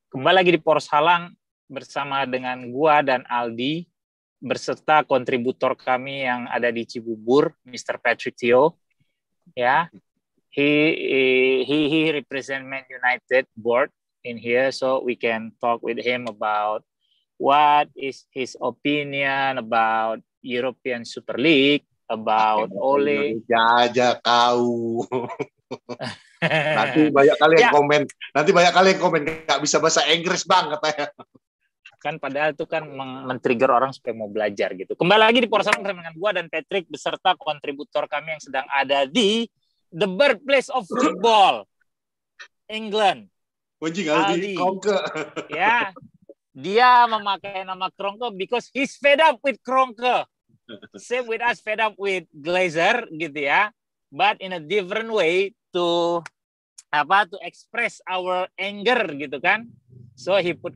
Kembali lagi di Poros Halang bersama dengan gua dan Aldi berserta kontributor kami yang ada di Cibubur, Mr. Patrick Teo. Ya, he represent Man United board in here, so we can talk with him about what is his opinion about European Super League, about Ole. Indonesia aja kau. Nanti banyak kali yang komen. Nanti banyak kali yang komen nggak bisa bahasa Inggris bang katanya. Kan padahal itu kan men-trigger orang supaya mau belajar gitu. Kembali lagi di Poros Halang dengan gua dan Patrick beserta kontributor kami yang sedang ada di the birthplace of football, England. Aldi Kroenke. Ya, dia memakai nama Kroenke because he's fed up with Kroenke. Same with us, fed up with Glazer gitu ya. But in a different way to express our anger gitu kan. So he put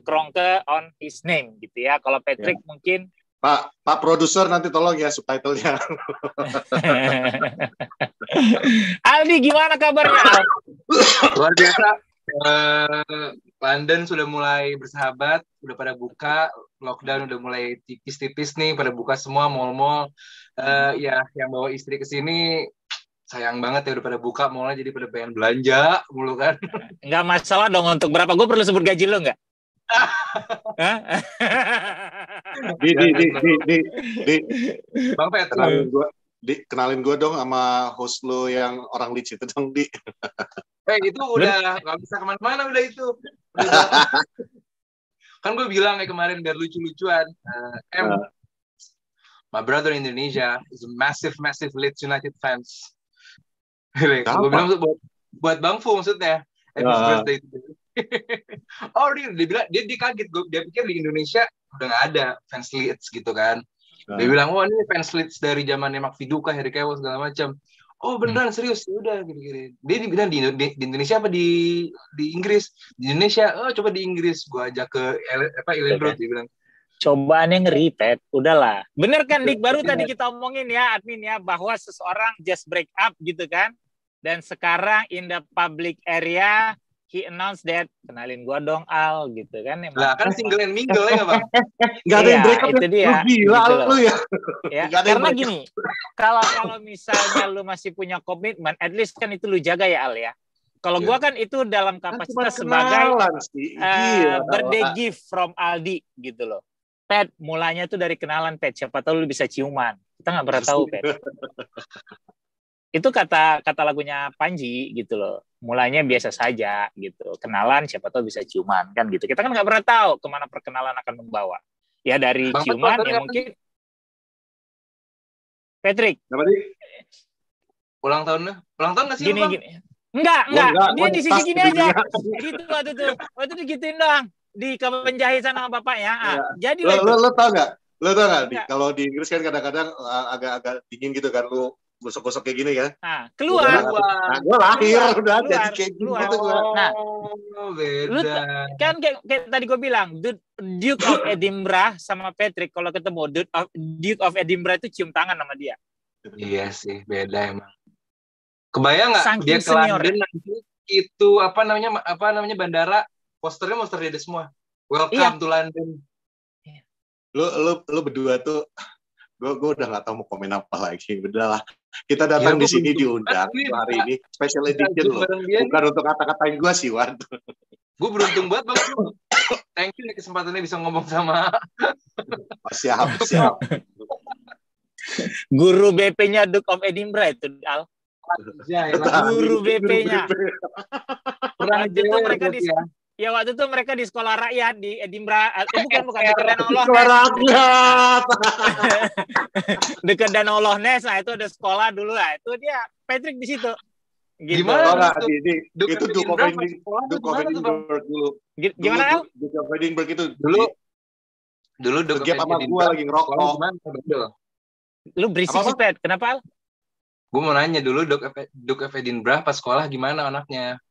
Kroenke on his name gitu ya. Kalau Patrick mungkin Pak produser nanti tolong ya subtitlenya. Aldi gimana kabarnya? Luar biasa. London sudah mulai bersahabat, udah pada buka, lockdown udah mulai tipis-tipis nih, pada buka semua mall-mall. Ya, yang bawa istri ke sini sayang banget ya udah pada buka mallnya, jadi pada pengen belanja mulu kan. Nggak masalah dong untuk berapa? Gue perlu sebut gaji lo nggak? Bang Pet, kenalin gue dong sama host lo yang orang Leeds itu dong, Di. Itu udah nggak bisa kemana-mana udah itu. Kan gue bilang kayak kemarin biar lucu-lucuan. My brother in Indonesia is a massive Leeds United fans. Gue bilang buat Bang Fu maksudnya. Happy birthday. Oh dia bilang dia kaget, dia pikir di Indonesia udah nggak ada fans Leeds gitu kan. Dia bilang ini fans Leeds dari zamannya Mark Viduka, Harry Kewell segala macam. Oh beneran serius, udah gini-gini. Dia bilang di Indonesia apa di Inggris? Di Indonesia, coba di Inggris. Gue ajak ke Ellenbrook, dia bilang. Cobaannya ngeri, Pet. Udahlah. Bener kan, Dik? Baru tadi kita omongin ya, admin ya, bahwa seseorang just break up gitu kan. Dan sekarang in the public area, he announced that, kenalin gua dong, Al, gitu kan. Lah, kan single and mingle ya, Bang? Nggak ada yang break up itu dia. Lu gila gitu lu ya. Karena gini, kalau misalnya lu masih punya komitmen, at least kan itu lu jaga ya, Al ya. Kalau gua kan itu dalam kapasitas sebagai birthday gift from Aldi gitu loh. Pet, mulanya tuh dari kenalan, Pet. Siapa tahu lu bisa ciuman. Kita nggak pernah tahu, Pet. Itu kata lagunya Panji gitu loh. Mulanya biasa saja gitu. Kenalan siapa tahu bisa ciuman kan gitu. Kita kan nggak pernah tahu kemana perkenalan akan membawa. Ya dari ciuman ya mungkin. Patrick. Ulang tahun nggak sih? Gini. Enggak. Dia di sisi gini aja. Gitu waktu itu gituin doang. Di Kabanjahi sana sama bapaknya. Jadi lo tau nggak? Kalau di Inggris kan kadang-kadang agak dingin gitu kan, lu gosok-gosok kayak gini kan. Keluar. Gue lahir udah jadi kayak gitu. Nah, beda. Kan kayak tadi gue bilang, Duke of Edinburgh sama Patrick kalau ketemu Duke of Edinburgh itu cium tangan sama dia. Iya sih, beda emang. Kebayang nggak dia ke senior. London nanti itu apa namanya bandara posternya dia semua. Welcome to London. Lu berdua tuh gue udah nggak tahu mau komen apa lagi. Udah lah, kita datang di sini diundang hari ini special edition loh. Bukan untuk kata-katain gue sih, Wan. Gue beruntung banget Bang. Thank you nih kesempatannya bisa ngomong sama. Siap. Guru BP-nya Duke of Edinburgh itu, Al. Guru BP-nya. Waktu itu mereka di sekolah rakyat di Edinburgh. Bukan dekat Danau Loch Ness. Sekolah rakyat. Dekat Danau Loch Ness, itu ada sekolah dulu lah. Itu dia Patrick di situ. Gitu. Gimana? Itu Duke of Edinburgh dulu. Gimana, Al? Duke of Edinburgh itu dulu Duke of sama gue lagi ngerokok. Lu berisik sih, Pat. Kenapa, Al? Gue mau nanya dulu Duke of Edinburgh pas sekolah gimana anaknya?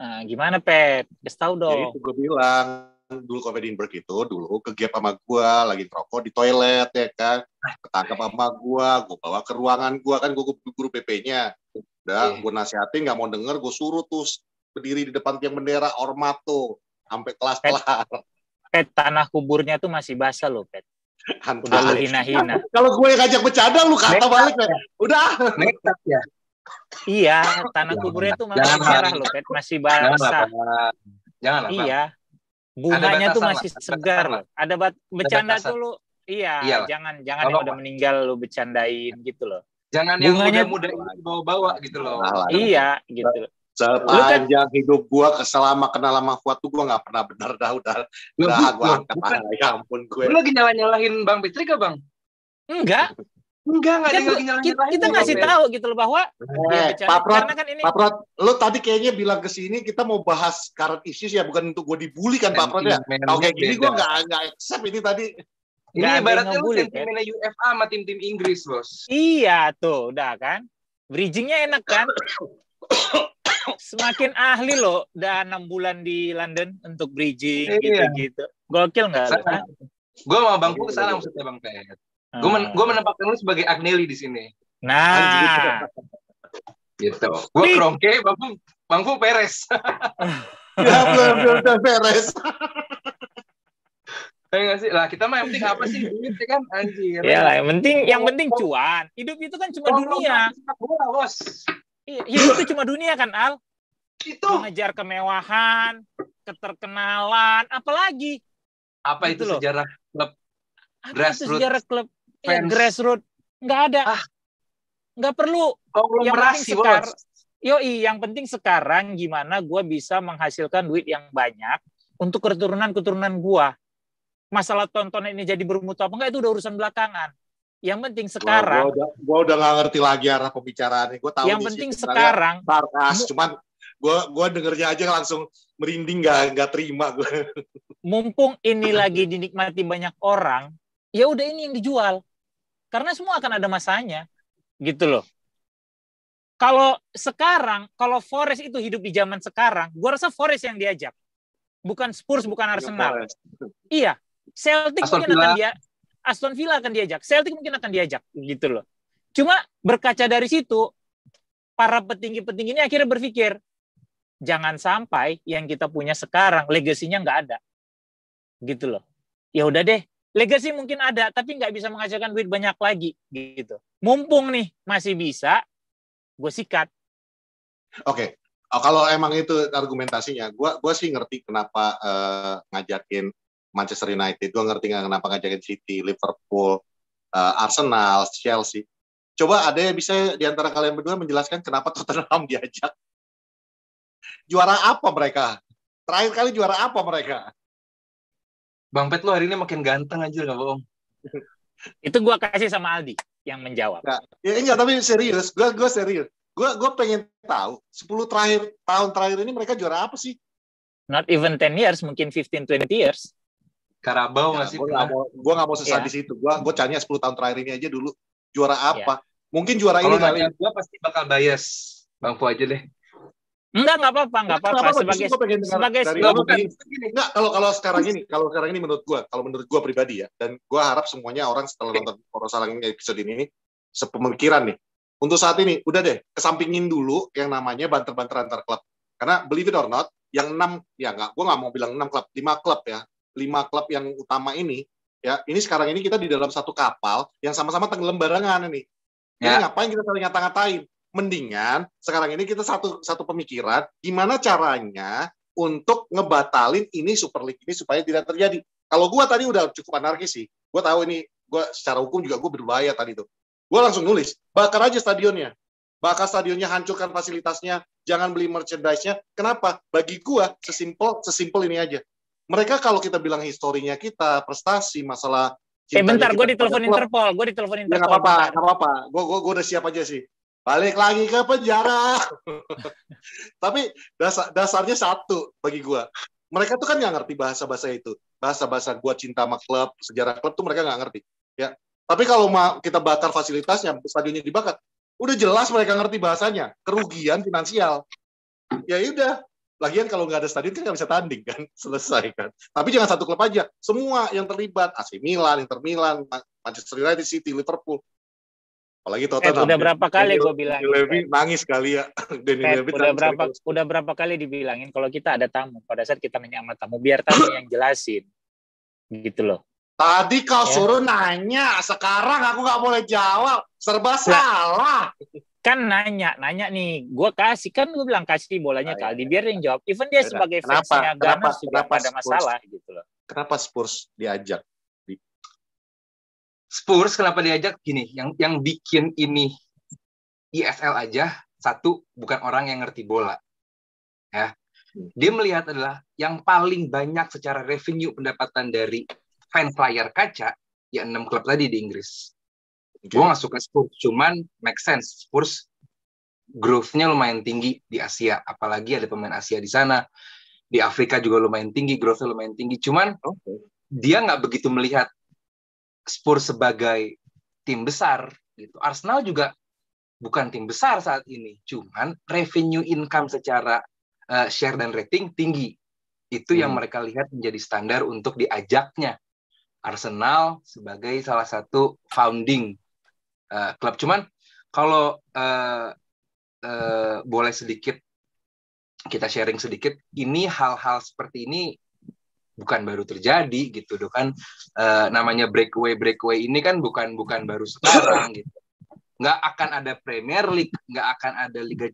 Nah, gimana, Pet? Kasih tahu dong. Ya itu gue bilang, Duke of Edinburgh itu dulu kegep sama gue, lagi ngerokok di toilet, ya kan. Ketangkep sama gue bawa ke ruangan gue, kan gue guru PP-nya. Udah, gue nasihatin, gak mau denger, gue suruh tuh berdiri di depan tiang bendera, ormat tuh. sampai kelas-kelas. Pet, tanah kuburnya tuh masih basah loh, Pet. Udah lu hina-hina. Kalau gue ngajak bercanda, lu kata balik, Pet. Udah. Nekat ya. Iya, tanah kuburnya tuh masih merah loh, Pet. Masih basah. Jangan. Iya. Bunganya tuh masih segar loh. Ada bercanda tuh lu. Iya, jangan yang udah meninggal lu bercandain gitu loh. Jangan bunganya, yang muda-muda ini bawa-bawa gitu loh. Iya, gitu. Sepanjang hidup gua selama kenal sama Fuad tuh gua nggak pernah bener udah gua angkat. Ya ampun gue. Lu lagi nyalahin Bang Petri kah, Bang? Enggak ada yang lagi nyalahin. Kita ngasih tahu gitu loh bahwa Pak Prot, lu tadi kayaknya bilang ke sini kita mau bahas current issues ya, bukan untuk gua dibully kan Pak Prot ya. Kalau kayak gini gua nggak accept ini tadi. Ini ibaratnya lu sentimennya UFA sama tim-tim Inggris, Bos. Iya tuh, udah kan. Bridgingnya enak kan. Semakin ahli loh, udah 6 bulan di London untuk bridging gitu-gitu. Gokil nggak? Gue sama Bang Fu kesana maksudnya Bang Pet. Gue menempatkan lu sebagai Agnelli di sini. Nah, gitu. Gue Kroenke, Bang Fu Perez. Ya belum beres. Nggak sih? Lah kita mah yang penting apa sih? Duit kan anjir. Ya lah, yang penting cuan. Hidup itu kan cuma dunia. Bos. Iya, hidup itu cuma dunia kan, Al? Itu. Mengejar kemewahan, keterkenalan, apalagi? Apa itu loh. Sejarah klub? Grassroots. Sejarah klub. Ya, grassroots. Nggak ada. Nggak perlu. Konglomerasi, Bos. Yang penting sekarang gimana gue bisa menghasilkan duit yang banyak untuk keturunan-keturunan gue. Masalah tontonan ini jadi bermutu apa enggak itu udah urusan belakangan. Yang penting sekarang gue udah nggak ngerti lagi arah pembicaraannya. Gue tahu yang penting sekarang sarkas, cuman gue dengernya aja langsung merinding, nggak terima gue. Mumpung ini lagi dinikmati banyak orang, ya udah ini yang dijual. Karena semua akan ada masanya. Gitu loh. Kalau Forest itu hidup di zaman sekarang, gue rasa Forest yang diajak. Bukan Spurs, bukan Arsenal. Iya. Celtic Aston Villa akan diajak. Celtic mungkin akan diajak. Gitu loh. Cuma berkaca dari situ, para petinggi-petinggi ini akhirnya berpikir, jangan sampai yang kita punya sekarang, legasinya nggak ada. Gitu loh. Ya udah deh. Legasi mungkin ada, tapi nggak bisa menghasilkan duit banyak lagi. Gitu. Mumpung nih masih bisa, gue sikat. Oke. Kalau emang itu argumentasinya, gue sih ngerti kenapa ngajakin Manchester United, gue ngerti kenapa ngajakin City, Liverpool, Arsenal, Chelsea. Coba ada yang bisa di antara kalian berdua menjelaskan kenapa Tottenham diajak? Juara apa mereka? Terakhir kali juara apa mereka? Bang Pet, lo hari ini makin ganteng aja nggak bohong? Itu gue kasih sama Aldi yang menjawab. Enggak, tapi serius. Gue serius. Gue pengen tahu 10 tahun terakhir ini mereka juara apa sih? Not even 10 years, mungkin 15-20 years. Karabau nggak sih? Gue nggak mau sesat di situ. Gue tanya 10 tahun terakhir ini aja dulu juara apa? Mungkin juara ini kali. Gue pasti bakal bias. Bang Fu aja deh. Nggak apa-apa. Kalau sekarang ini menurut gue pribadi ya, dan gue harap semuanya orang setelah nonton Porosalang episode ini sepemikiran nih. Untuk saat ini, udah deh, kesampingin dulu yang namanya banter-banter antar klub. Karena believe it or not, yang 6, gue nggak mau bilang 6 klub, 5 klub ya. 5 klub yang utama ini, ya, ini sekarang ini kita di dalam satu kapal yang sama-sama tenggelam barengan ini. Ini ngapain kita saling ngata-ngatain? Mendingan sekarang ini kita satu pemikiran, gimana caranya untuk ngebatalin ini Super League ini supaya tidak terjadi. Kalau gue tadi udah cukup anarkis sih. Gue tahu ini, gue secara hukum juga gue berbahaya tadi tuh. Gue langsung nulis, bakar aja stadionnya. Bakar stadionnya, hancurkan fasilitasnya, jangan beli merchandise-nya. Kenapa? Bagi gue, sesimpel ini aja. Mereka kalau kita bilang historinya kita, prestasi, masalah... bentar, gue ditelepon Interpol. Ya, nggak apa-apa. Gue udah siap aja sih. Balik lagi ke penjara. Tapi dasarnya satu bagi gue. Mereka tuh kan nggak ngerti bahasa-bahasa itu. Bahasa-bahasa gue cinta sama klub, sejarah klub tuh mereka nggak ngerti. Ya. Tapi kalau kita bakar fasilitasnya, stadionnya dibakar, udah jelas mereka ngerti bahasanya, kerugian finansial. Ya udah, lagian kalau nggak ada stadion kan nggak bisa tanding kan, selesai kan. Tapi jangan satu klub aja, semua yang terlibat, AC Milan, Inter Milan, Manchester United, City, Liverpool, Apalagi Tottenham. Udah berapa kali gue bilang. Levy nangis kali ya. Udah berapa kali dibilangin kalau kita ada tamu, pada saat kita nanya sama tamu, biar tamu yang jelasin. Gitu loh. Tadi kau suruh nanya, sekarang aku nggak boleh jawab. Serba salah. Kan nanya nih, gue bilang kasih bolanya ke Aldi, biar yang jawab. Even dia sebagai fansnya Gunners juga ada masalah gitu loh. Kenapa Spurs diajak? Spurs kenapa diajak gini? Yang bikin ini ISL aja, satu, bukan orang yang ngerti bola, ya. Dia melihat adalah yang paling banyak secara revenue pendapatan dari fans layar kaca, ya 6 klub tadi di Inggris. Gue nggak suka Spurs, cuman make sense. Spurs growth-nya lumayan tinggi di Asia, apalagi ada pemain Asia di sana. Di Afrika juga lumayan tinggi, growth-nya lumayan tinggi. Cuman dia nggak begitu melihat Spurs sebagai tim besar. Gitu. Arsenal juga bukan tim besar saat ini, cuman revenue income secara share dan rating tinggi. Itu yang mereka lihat menjadi standar untuk diajaknya Arsenal sebagai salah satu founding klub. Cuman kalau boleh sedikit kita sharing sedikit, ini hal-hal seperti ini bukan baru terjadi gitu kan, namanya breakaway ini kan bukan baru sekarang gitu. Nggak akan ada Premier League, nggak akan ada Liga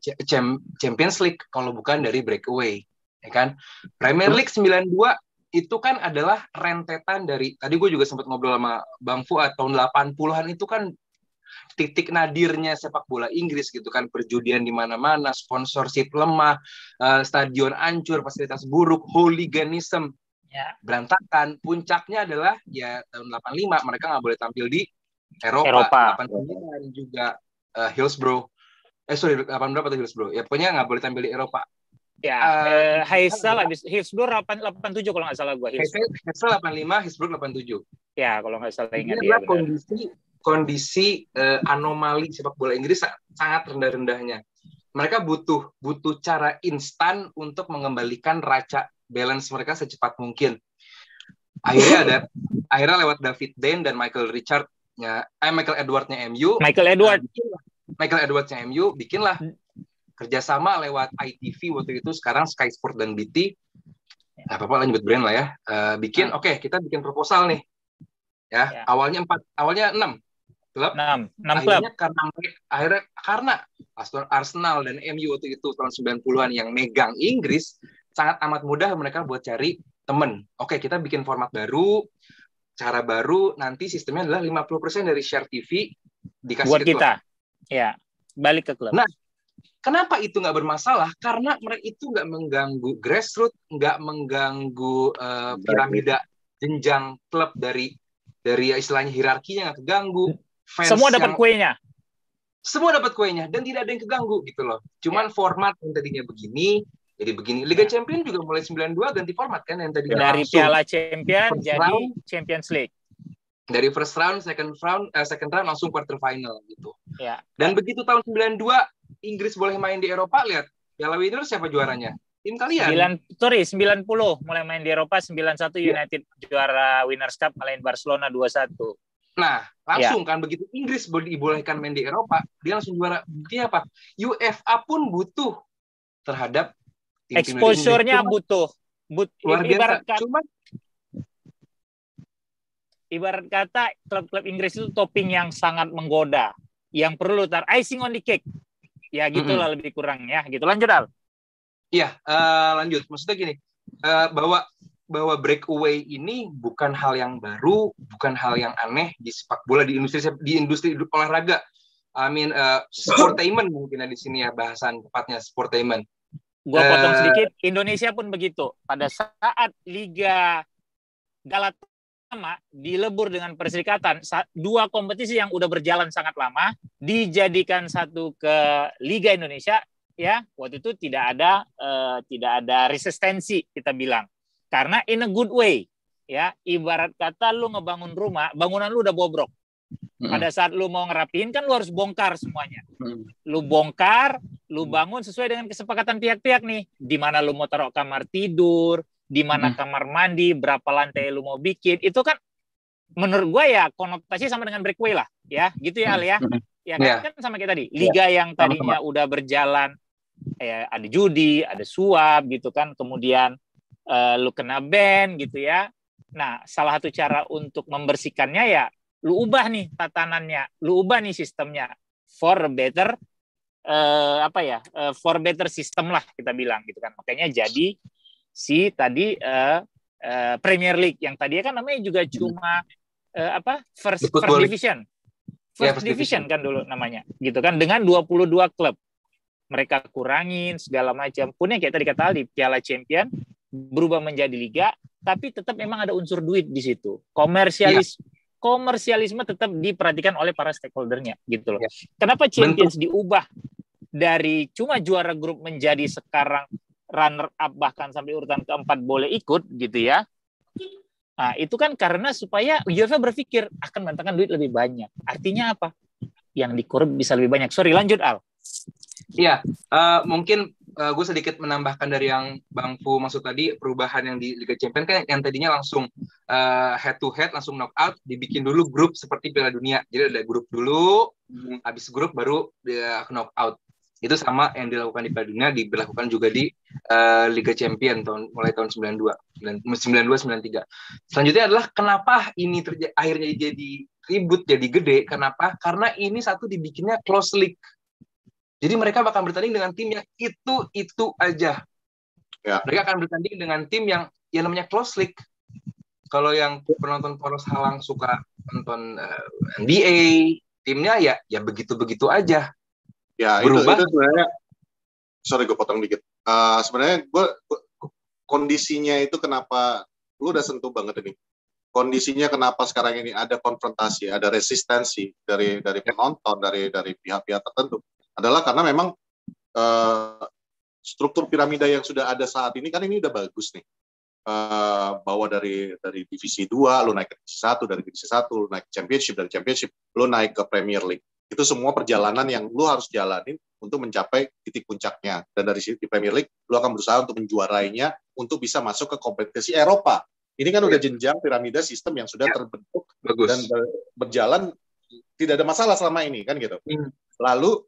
Champions League kalau bukan dari breakaway, ya kan. Premier League 92 itu kan adalah rentetan dari, tadi gue juga sempat ngobrol sama Bang Fuad, tahun 80-an itu kan titik nadirnya sepak bola Inggris gitu kan, perjudian di mana-mana, sponsorship lemah, stadion hancur, fasilitas buruk, hooliganism berantakan. Puncaknya adalah ya tahun 85 mereka nggak boleh tampil di Eropa. 89 juga Hillsborough, 88 berapa tuh Hillsborough? Ya pokoknya nggak boleh tampil di Eropa. Ya, Heysel habis Hillsborough 87 kalau nggak salah gue. Heysel 85, Hillsborough 87. Ya, kalau nggak salah ingat dia. Kondisi anomali sepak bola Inggris sangat rendah-rendahnya. Mereka butuh cara instan untuk mengembalikan raca balance mereka secepat mungkin. Akhirnya lewat David Dane dan Michael Edwards-nya MU. Michael Edwards-nya MU bikinlah kerjasama lewat ITV waktu itu, sekarang Sky Sport dan BT. Nggak apa-apa lah nyebut brand lah ya. Kita bikin proposal nih. Ya. Awalnya 6 klub. 6 klub. Akhirnya karena Arsenal dan MU waktu itu tahun 90-an yang megang Inggris, sangat amat mudah mereka buat cari temen. Kita bikin format baru, cara baru, nanti sistemnya adalah 50% dari share TV dikasih buat ke klub. Kita. Ya, balik ke klub. Nah, kenapa itu nggak bermasalah? Karena mereka itu nggak mengganggu grassroots, nggak mengganggu piramida jenjang klub dari istilahnya hierarkinya nggak keganggu. Semua dapat kuenya. Semua dapat kuenya dan tidak ada yang keganggu gitu loh. Cuman format yang tadinya begini jadi begini. Liga Champions juga mulai 92 ganti format kan, yang tadi dari Piala Champions jadi Champions League. Dari first round, second round langsung quarter final gitu. Ya. Dan begitu tahun 92 Inggris boleh main di Eropa, lihat Piala Winners siapa juaranya? Tim kalian. 90 mulai main di Eropa, 91 United juara Winners Cup ngalahin Barcelona 2-1. Nah, langsung kan begitu Inggris dibolehkan main di Eropa, dia langsung juara. Buktinya apa? UEFA pun butuh terhadap exposure-nya butuh. Ibarat kata klub-klub Inggris itu topping yang sangat menggoda, yang perlu icing on the cake. Ya gitulah lebih kurang ya. Gitu, lanjut Al. Iya, lanjut. Maksudnya gini, bahwa breakaway ini bukan hal yang baru, bukan hal yang aneh di sepak bola, di industri olahraga. Sportainment mungkin di sini ya bahasan tepatnya, sportainment. Gua potong sedikit, Indonesia pun begitu. Pada saat Liga Galatama dilebur dengan Perserikatan, 2 kompetisi yang udah berjalan sangat lama dijadikan satu ke Liga Indonesia, ya. Waktu itu tidak ada resistensi, kita bilang. Karena in a good way, ya. Ibarat kata lu ngebangun rumah, bangunan lu udah bobrok. Pada saat lu mau ngerapiin kan lu harus bongkar semuanya. Lu bongkar, lu bangun sesuai dengan kesepakatan pihak-pihak nih. Di mana lu mau taruh kamar tidur, di mana kamar mandi, berapa lantai lu mau bikin. Itu kan menurut gue ya konotasi sama dengan breakaway lah, ya. Gitu ya Al ya. Ya kan sama kayak tadi, liga yang tadinya udah berjalan, ada judi, ada suap gitu kan, kemudian lu kena ban gitu ya. Nah, salah satu cara untuk membersihkannya ya, lu ubah nih tatanannya, lu ubah nih sistemnya for better for better system lah kita bilang gitu kan. Makanya jadi si tadi Premier League yang tadinya kan namanya juga cuma first division. First division kan dulu namanya gitu kan, dengan 22 klub. Mereka kurangin segala macam. Punya kayak tadi kata Aldi, Piala Champion berubah menjadi liga, tapi tetap memang ada unsur duit di situ. Komersialisme tetap diperhatikan oleh para stakeholdernya gitu loh. Kenapa Champions diubah dari cuma juara grup menjadi sekarang runner up, bahkan sampai urutan keempat boleh ikut gitu ya. Nah, itu kan karena supaya UEFA berpikir akan mendatangkan duit lebih banyak. Artinya apa? Yang dikorup bisa lebih banyak. Sorry, lanjut Al. Iya, mungkin gue sedikit menambahkan dari yang Bang Fu maksud tadi, perubahan yang di Liga Champions kan yang tadinya langsung head to head, langsung knockout, dibikin dulu grup seperti Piala Dunia. Jadi ada grup dulu, habis grup baru dia knockout. Itu sama yang dilakukan di Piala Dunia, diberlakukan juga di Liga Champions mulai tahun 92-93. Selanjutnya adalah kenapa ini akhirnya jadi ribut, jadi gede. Kenapa? Karena ini satu dibikinnya close league. Jadi mereka bakal bertanding dengan tim yang itu aja. Ya. Mereka akan bertanding dengan tim yang namanya close league. Kalau yang penonton poros halang suka nonton NBA, timnya ya begitu-begitu aja. Ya, berubah. Itu sebenarnya, sorry gue potong dikit. Sebenarnya gue kondisinya itu kenapa, lu udah sentuh banget ini. Kondisinya kenapa sekarang ini ada konfrontasi, ada resistensi dari penonton, dari pihak-pihak tertentu, adalah karena memang struktur piramida yang sudah ada saat ini kan ini udah bagus nih. Bahwa dari divisi 2 lu naik ke divisi 1, dari divisi 1 lu naik ke championship, dari championship lu naik ke Premier League. Itu semua perjalanan yang lu harus jalanin untuk mencapai titik puncaknya. Dan dari di Premier League lu akan berusaha untuk menjuarainya untuk bisa masuk ke kompetisi Eropa. Ini kan udah jenjang piramida sistem yang sudah terbentuk dan berjalan tidak ada masalah selama ini kan gitu. Lalu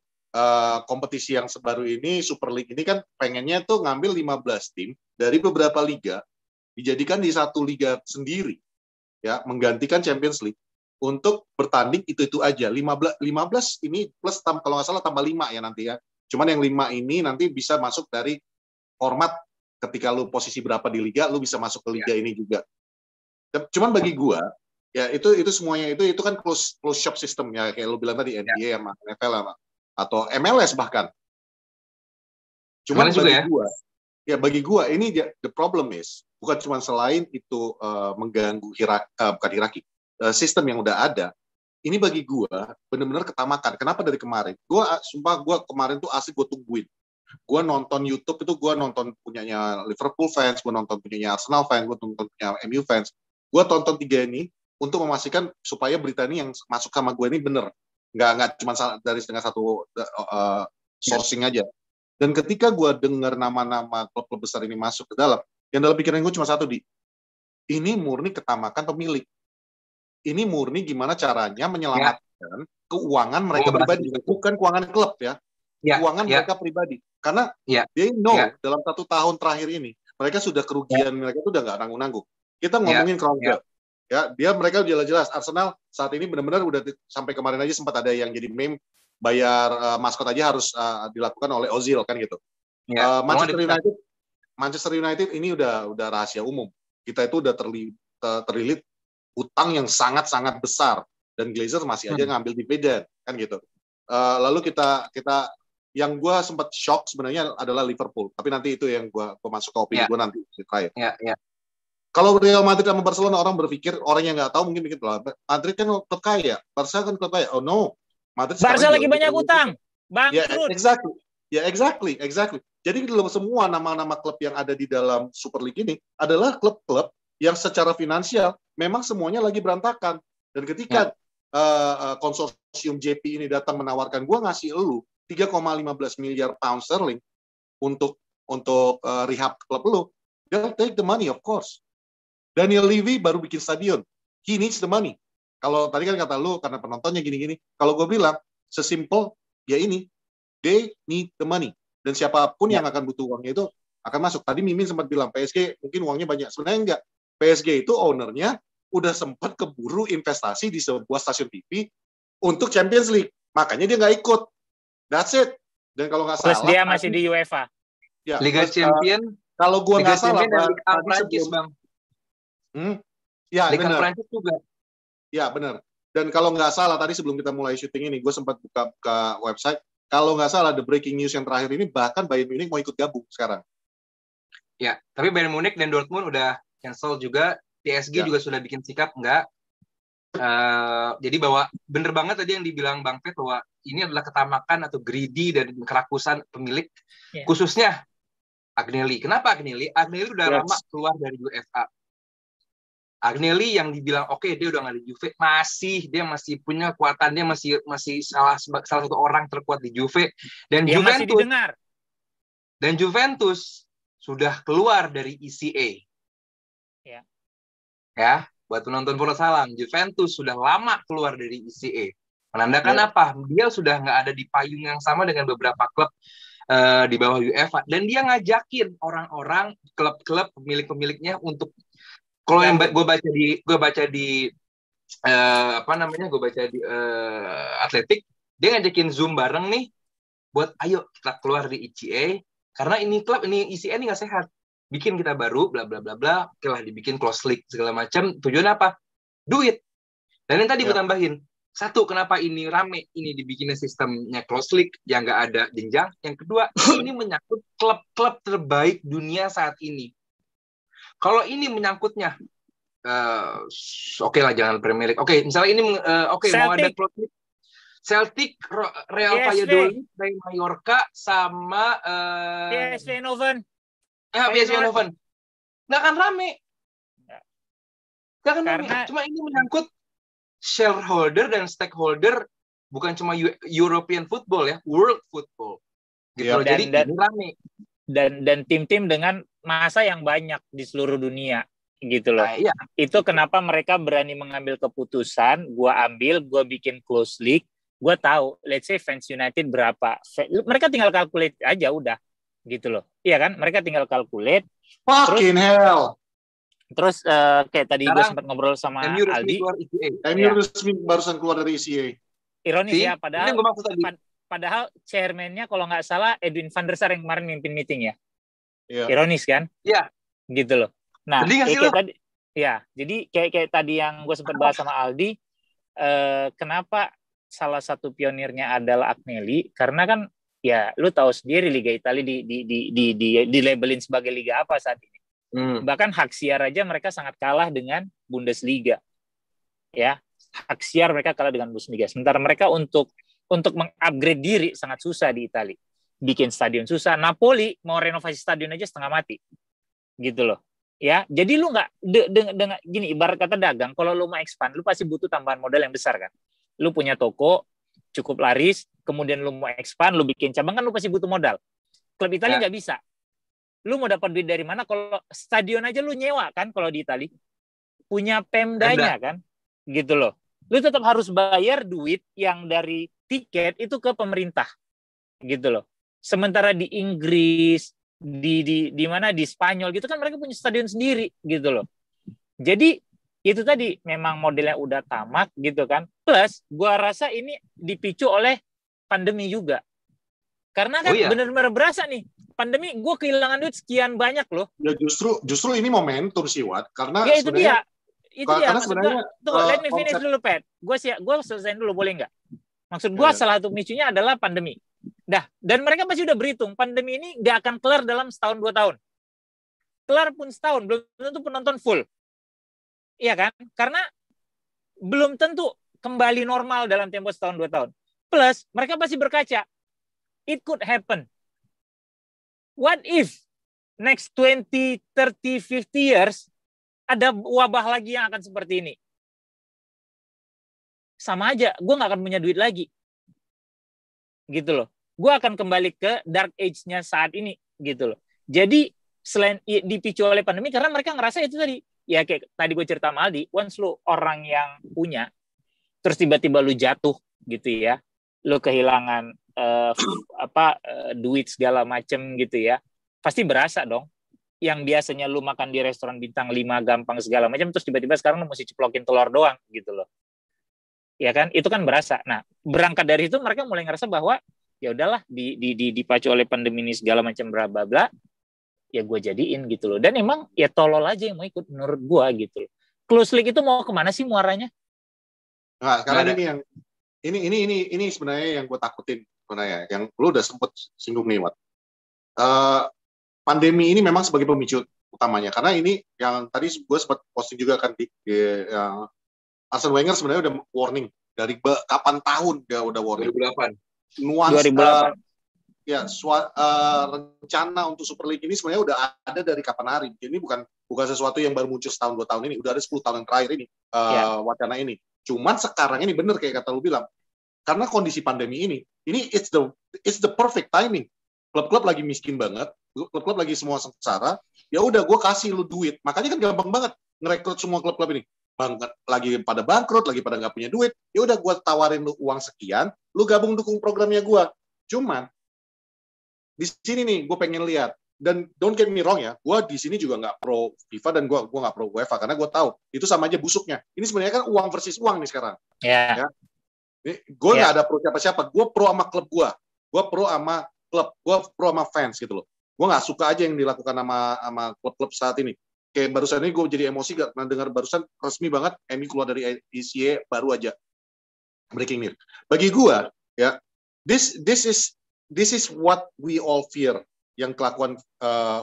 kompetisi yang baru ini, Super League ini kan pengennya tuh ngambil 15 tim dari beberapa liga, dijadikan di satu liga sendiri, ya, menggantikan Champions League untuk bertanding itu aja. 15 ini plus kalau nggak salah tambah 5 ya nanti ya. Cuman yang 5 ini nanti bisa masuk dari format ketika lu posisi berapa di liga, lu bisa masuk ke liga ini juga. Cuman bagi gua, ya itu semuanya itu kan close shop system ya, kayak lu bilang tadi NBA sama NFL atau MLS bahkan. Cuman bagi gua ini the problem is bukan cuma selain itu mengganggu bukan hierarki, sistem yang udah ada. Ini bagi gua benar-benar ketamakan. Kenapa dari kemarin? Sumpah gua kemarin tuh asik gua tungguin. Gua nonton YouTube itu, gua nonton punyanya Liverpool fans, gua nonton punyanya Arsenal fans, gua nonton punya MU fans. Gua tonton 3 ini untuk memastikan supaya berita ini yang masuk sama gue ini bener. Nggak cuma dari setengah satu sourcing aja. Dan ketika gue dengar nama-nama klub-klub besar ini masuk ke dalam, yang dalam pikiran gue cuma satu, ini murni ketamakan pemilik. Ini murni gimana caranya menyelamatkan keuangan mereka pribadi, bukan keuangan klub ya. Keuangan mereka pribadi. Karena they know dalam 1 tahun terakhir ini, mereka sudah kerugian, mereka itu udah nggak nanggung-nanggung. Kita ngomongin Crown Club. Ya, mereka jelas-jelas Arsenal saat ini benar-benar udah sampai kemarin aja sempat ada yang jadi meme, bayar maskot aja harus dilakukan oleh Ozil kan gitu. Manchester United ini udah rahasia umum. Kita itu udah terlilit utang yang sangat-sangat besar, dan Glazer masih aja ngambil dividen kan gitu. Lalu kita yang gue sempat shock sebenarnya adalah Liverpool, tapi nanti itu yang gue masuk ke opini gue nanti terakhir. Kalau Real Madrid sama Barcelona, orang berpikir, orang yang nggak taau mungkin pikir, Madrid kan klub kaya, Barca kan klub kaya. Oh no, Barca lagi banyak utang, bangkrut. Exactly. Jadi dalam semua nama-nama klub yang ada di dalam Super League ini adalah klub-klub yang secara finansial memang semuanya lagi berantakan. Dan ketika konsorsium JP ini datang menawarkan, gue ngasih lu 3,15 miliar pound sterling untuk rehab klub lu, they'll take the money of course. Daniel Levy baru bikin stadion. He needs the money. Kalau tadi kan kata lu karena penontonnya gini-gini. Kalau gue bilang, sesimpel ya ini, they need the money. Dan siapapun yang akan butuh uangnya itu akan masuk. Tadi Mimin sempat bilang PSG mungkin uangnya banyak. Sebenarnya enggak. PSG itu ownernya udah sempat keburu investasi di sebuah stasiun TV untuk Champions League. Makanya dia nggak ikut. That's it. Dan kalau nggak salah, dia masih di UEFA. Ya, Liga Champion. Kalau gua nggak salah, Liga Prancis, Bang. Ya, Liga benar. Prancis juga. Ya, benar. Dan kalau nggak salah, tadi sebelum kita mulai syuting ini, gue sempat buka website. Kalau nggak salah, the breaking news yang terakhir ini, bahkan Bayern Munich mau ikut gabung sekarang. Ya, tapi Bayern Munich dan Dortmund udah cancel juga. PSG juga sudah bikin sikap, enggak. Jadi bahwa bener banget tadi yang dibilang Bang Pet bahwa ini adalah ketamakan atau greedy dan kerakusan pemilik, khususnya Agnelli. Kenapa Agnelli? Agnelli udah lama keluar dari UEFA. Agnelli yang dibilang oke, dia udah nggak di Juve, dia masih punya kekuatan, dia masih salah satu orang terkuat di Juve, dan dia Juventus masih didengar. Dan Juventus sudah keluar dari ECA. Ya, buat penonton bola salam, Juventus sudah lama keluar dari ECA. Menandakan apa? Dia sudah nggak ada di payung yang sama dengan beberapa klub di bawah UEFA, dan dia ngajakin orang-orang, klub-klub pemilik-pemiliknya untuk, kalau yang gue baca di Atletik, dia ngajakin Zoom bareng nih buat ayo kita keluar di ECA karena ini klub ini ECA ini nggak sehat, bikin kita baru bla bla bla bla, oke lah dibikin close league segala macam, tujuan apa? Duit. Dan yang tadi gue tambahin, satu, kenapa ini rame, ini dibikinnya sistemnya close league yang nggak ada jenjang. Yang kedua, ini menyangkut klub-klub terbaik dunia saat ini. Kalau ini menyangkutnya, oke lah, jangan Premier League. Oke, misalnya ini, mau ada Celtic, Real Valladolid, Real Mallorca, sama PSV Eindhoven. PSV Eindhoven. Nggak akan rame. Nggak akan rame. Cuma ini menyangkut shareholder dan stakeholder, bukan cuma European football ya, world football. Gitu loh. Jadi ini rame. Dan tim-tim dengan masa yang banyak di seluruh dunia gitu loh. Itu kenapa mereka berani mengambil keputusan, gua bikin close league, gua tahu let's say fans United berapa. Mereka tinggal calculate aja udah gitu loh. Iya kan? Mereka tinggal calculate. Fucking hell. Terus kayak tadi gue sempat ngobrol sama Aldi. MU resmi barusan keluar dari ECA. Ironis ya, padahal chairman-nya kalau nggak salah Edwin van der Sar yang kemarin mimpin meeting ya. Ironis kan? Iya. Gitu loh. Nah, kayak tadi, jadi kayak tadi yang gue sempat bahas sama Aldi, kenapa salah satu pionirnya adalah Agnelli? Karena kan ya lu tahu sendiri Liga Italia di labelin sebagai liga apa saat ini. Bahkan hak siar aja mereka sangat kalah dengan Bundesliga. Ya, hak siar mereka kalah dengan Bundesliga. Sementara mereka untuk mengupgrade diri sangat susah di Italia. Bikin stadion susah. Napoli mau renovasi stadion aja setengah mati. Gitu loh. Ya, jadi lu nggak dengan gini, ibarat kata dagang, kalau lu mau expand, lu pasti butuh tambahan modal yang besar kan. Lu punya toko cukup laris, kemudian lu mau expand, lu bikin cabang kan lu pasti butuh modal. Klub Italia nggak bisa. Lu mau dapat duit dari mana? Kalau stadion aja lu nyewa kan, kalau di Italia punya pemdanya kan, gitu loh. Lu tetap harus bayar duit yang dari tiket itu ke pemerintah, gitu loh. Sementara di Inggris, di mana di Spanyol gitu kan mereka punya stadion sendiri, gitu loh. Jadi itu tadi memang modelnya udah tamak gitu kan. Plus gua rasa ini dipicu oleh pandemi juga. Karena kan benar-benar berasa nih pandemi, gue kehilangan duit sekian banyak loh. Ya justru ini momentum sih Wat, karena ya itu dia. Karena sebenarnya let me finish dulu Pet. Gue selesaiin dulu boleh nggak? Maksud gue salah satu misunya adalah pandemi. Dan mereka pasti udah berhitung pandemi ini nggak akan kelar dalam setahun 2 tahun. Kelar pun setahun belum tentu penonton full. Iya kan? Karena belum tentu kembali normal dalam tempo setahun 2 tahun. Plus mereka pasti berkaca. It could happen. What if next 20, 30, 50 years ada wabah lagi yang akan seperti ini? Sama aja, gue gak akan punya duit lagi. Gitu loh. Gue akan kembali ke dark age-nya saat ini. Gitu loh. Jadi, selain dipicu oleh pandemi, karena mereka ngerasa itu tadi. Ya kayak tadi gue cerita sama Aldi, once lu orang yang punya, terus tiba-tiba lu jatuh gitu ya. lu kehilangan duit segala macem gitu ya, pasti berasa dong. Yang biasanya lu makan di restoran bintang 5 gampang segala macam, terus tiba-tiba sekarang lu mesti ceplokin telur doang gitu loh. Ya kan? Itu kan berasa. Nah, berangkat dari itu mereka mulai ngerasa bahwa ya udahlah dipacu oleh pandemi ini segala macam bla bla bla, ya gue jadiin gitu loh. Dan emang ya tolol aja yang mau ikut menurut gue gitu loh. Close league itu mau kemana sih muaranya? Nah, sekarang ini sebenarnya yang gue takutin sebenarnya, yang lu udah sempet singgung nih, Wat. Pandemi ini memang sebagai pemicu utamanya, karena ini yang tadi gue sempat posting juga kan di Arsene Wenger sebenarnya udah warning dari kapan tahun dia udah warning. 2008. Rencana untuk Super League ini sebenarnya udah ada dari kapan hari. Ini bukan sesuatu yang baru muncul setahun 2 tahun ini, udah ada 10 tahun yang terakhir ini wacana ini. Cuman sekarang ini bener kayak kata lu bilang, karena kondisi pandemi ini it's the perfect timing. Klub-klub lagi miskin banget, klub-klub lagi semua sengsara, ya udah gue kasih lu duit. Makanya kan gampang banget ngerekrut semua klub-klub ini. Lagi pada bangkrut, lagi pada nggak punya duit, ya udah gue tawarin lu uang sekian, lu gabung dukung programnya gue. Cuman di sini nih gue pengen lihat, dan don't get me wrong ya, gue di sini juga nggak pro FIFA dan gue nggak pro UEFA, karena gue tahu itu sama aja busuknya. Ini sebenarnya kan uang versus uang nih sekarang. Ya. Gue nggak ada pro siapa-siapa, gue pro sama klub gue pro sama klub, gue pro sama fans gitu loh. Gue nggak suka aja yang dilakukan sama klub-klub saat ini. Kayak barusan ini gue jadi emosi gak pernah dengar, barusan resmi banget MU keluar dari ECA baru aja, breaking news. Bagi gue ya, this is what we all fear, yang kelakuan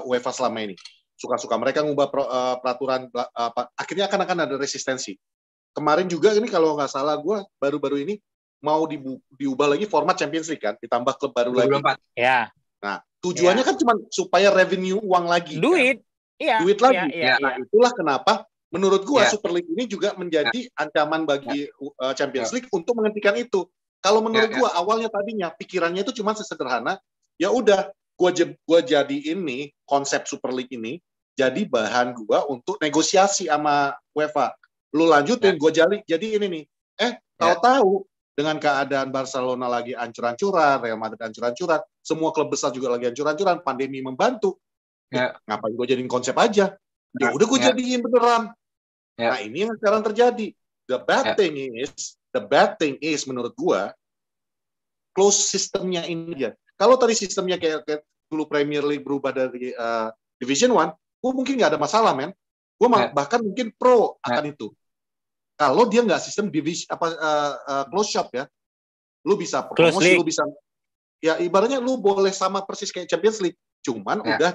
UEFA selama ini. Suka-suka mereka ngubah peraturan, akhirnya akan ada resistensi. Kemarin juga ini kalau nggak salah gue baru-baru ini mau diubah lagi format Champions League kan, ditambah klub baru 2024. lagi. Ya. Nah, tujuannya kan cuma supaya revenue uang lagi. Duit. Kan? Iya. Duit lagi. Iya. Nah, itulah kenapa menurut gua Super League ini juga menjadi ancaman bagi Champions League untuk menghentikan itu. Kalau menurut gua awalnya tadinya pikirannya itu cuma sesederhana, ya udah gua jadiin nih konsep Super League ini jadi bahan gua untuk negosiasi sama UEFA. Lu lanjutin, gua jadi ini nih. Tahu-tahu dengan keadaan Barcelona lagi ancur-ancuran, Real Madrid ancur-ancuran, semua klub besar juga lagi ancur-ancuran, pandemi membantu. Ngapain gue jadiin konsep aja? Ya udah gue jadiin beneran. Nah, ini yang sekarang terjadi. The bad thing is menurut gue, close sistemnya ini aja. Kalau tadi sistemnya kayak dulu Premier League berubah dari Division 1, gue mungkin nggak ada masalah, men. Gue bahkan mungkin pro akan itu. Kalau dia nggak sistem close shop ya, lu bisa promosi, lu bisa, ya ibaratnya lu boleh sama persis kayak Champions League, cuman udah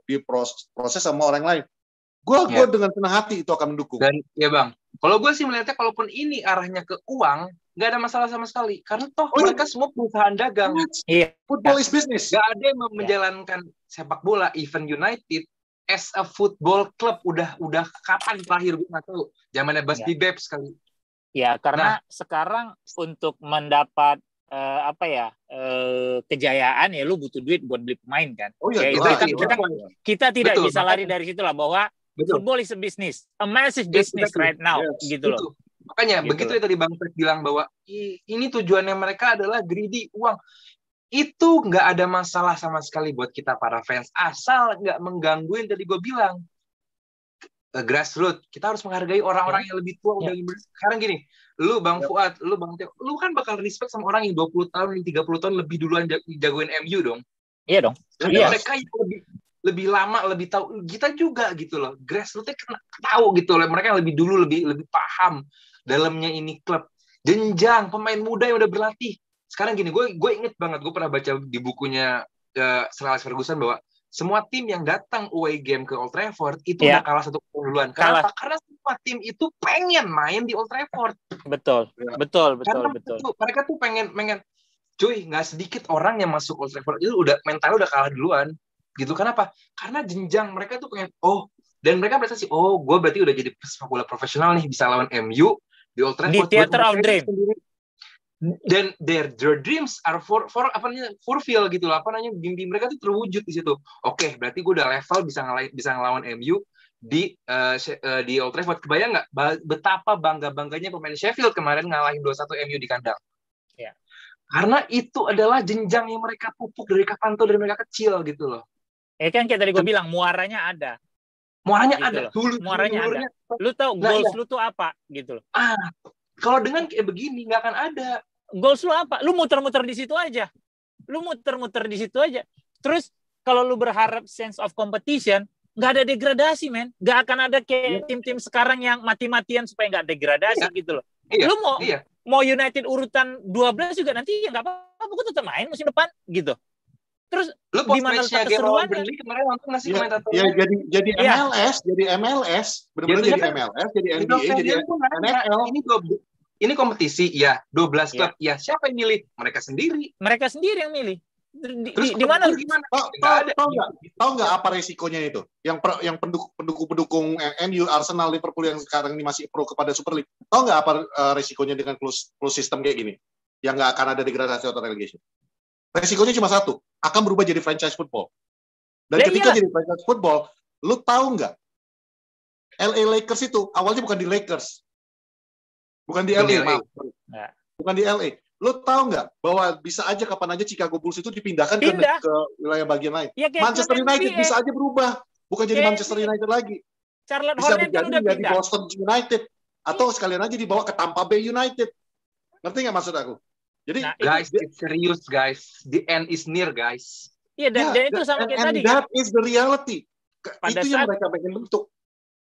diproses sama orang lain. Gue dengan senang hati itu akan mendukung. Dan ya bang, kalau gue sih melihatnya kalaupun ini arahnya ke uang, nggak ada masalah sama sekali, karena toh mereka semua perusahaan dagang. Football is business. Nggak ada yang menjalankan sepak bola, even United as a football club udah kapan terakhir gue nggak tahu, zamannya Busby Babes kali. Ya karena sekarang untuk mendapat kejayaan ya lu butuh duit buat beli pemain kan. Kita tidak bisa lari dari situ lah, bahwa football is a business, a massive business right now, gitu loh. Makanya begitu ya tadi Bang Fred bilang bahwa ini tujuannya mereka adalah greedy, uang. Itu nggak ada masalah sama sekali buat kita para fans, asal nggak menggangguin tadi gue bilang grassroots. Kita harus menghargai orang-orang yang lebih tua. Sekarang gini, lu Bang Fuad, lu Bang Teo, lu kan bakal respect sama orang yang 20 tahun, 30 tahun lebih duluan jagoin MU dong. Iya dong. Mereka yang lebih lama, lebih tahu. Kita juga gitu loh, grassroots-nya tahu gitu loh. Mereka yang lebih dulu, lebih paham dalamnya ini klub. Jenjang pemain muda yang udah berlatih. Sekarang gini, gue inget banget, gue pernah baca di bukunya Sir Alex Ferguson bahwa semua tim yang datang away game ke Old Trafford itu udah kalah 1-0 duluan. Kenapa? Karena semua tim itu pengen main di Old Trafford. Betul. Mereka tuh pengen, cuy, nggak sedikit orang yang masuk Old Trafford itu mentalnya udah kalah duluan. Gitu. Kenapa? Karena jenjang mereka tuh pengen, dan mereka prestasi, gue berarti udah jadi sepak bola profesional nih, bisa lawan MU di Old Trafford. Di Theater of Dream. Dan their dreams are fulfill gitu loh, mimpi mereka tuh terwujud di situ. Oke, berarti gue udah level bisa ngelawan MU di Old Trafford. Kebayang nggak betapa bangganya pemain Sheffield kemarin ngalahin 2-1 MU di kandang? Karena itu adalah jenjang yang mereka pupuk dari mereka kecil gitu loh. Kan kayak tadi gue bilang, muaranya ada. Muaranya gitu ada. Muaranya ada. Lu tahu goals lu tuh apa gitu loh. Kalau dengan kayak begini nggak akan ada. Goals lu apa? Lu muter-muter di situ aja. Terus kalau lu berharap sense of competition, nggak ada degradasi, men. Nggak akan ada kayak tim-tim sekarang yang mati-matian supaya nggak degradasi gitu loh. Lu mau United urutan 12 juga nanti ya nggak apa-apa, gue tetap main musim depan gitu. Terus di mana letak keseruannya? Kemarin nonton nggak sih komentator? Ya jadi MLS, benar-benar jadi MLS, jadi NBA, jadi NFL. Ini kompetisi ya, 12 klub ya. Siapa yang milih? Mereka sendiri yang milih. Terus di mana? Tahu nggak apa resikonya itu? Yang pendukung MU, Arsenal, Liverpool yang sekarang ini masih pro kepada Super League. Tahu nggak apa resikonya dengan close system kayak gini? Yang nggak akan ada degradasi atau relegation. Resikonya cuma satu, akan berubah jadi franchise football. Dan ketika jadi franchise football, lu tahu nggak? LA Lakers itu awalnya bukan di Lakers, bukan di LA, bukan di LA. Lo tahu nggak bahwa bisa aja kapan aja Chicago Bulls itu dipindahkan ke wilayah bagian lain. Ya, Manchester United bisa aja berubah, bukan jadi Manchester United lagi. Charlotte bisa Hornets kan udah pindah. Boston United atau sekalian aja dibawa ke Tampa Bay United. Ngerti nggak maksud aku? Jadi guys, it's serious guys. The end is near guys. Iya dan itu sama kayak tadi. That is the reality. Itu yang mereka pengen bentuk.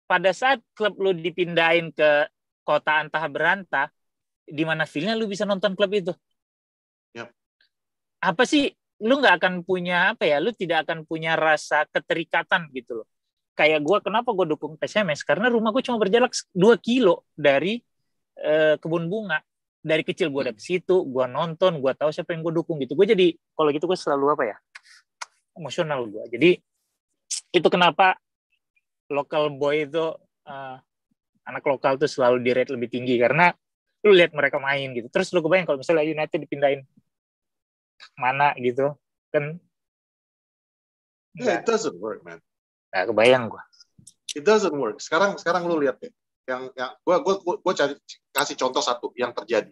Pada saat klub lu dipindahin ke kota antah berantah, di mana feel-nya lu bisa nonton klub itu. Yep. Apa sih, lu nggak akan punya lu tidak akan punya rasa keterikatan gitu loh. Kayak gue, kenapa gue dukung PSMS? Karena rumah gue cuma berjarak 2 kilo dari kebun bunga. Dari kecil gue udah ke situ, gue nonton, gue tahu siapa yang gue dukung gitu. Gue jadi, kalau gitu gue selalu emosional gue. Jadi itu kenapa local boy itu, anak lokal tuh selalu di rate lebih tinggi, karena lu lihat mereka main gitu. Terus lu kebayang kalau misalnya United dipindahin mana gitu kan? It doesn't work, man. Nah, kebayang gua. It doesn't work. Sekarang lu lihat deh. Yang gua kasih contoh satu yang terjadi.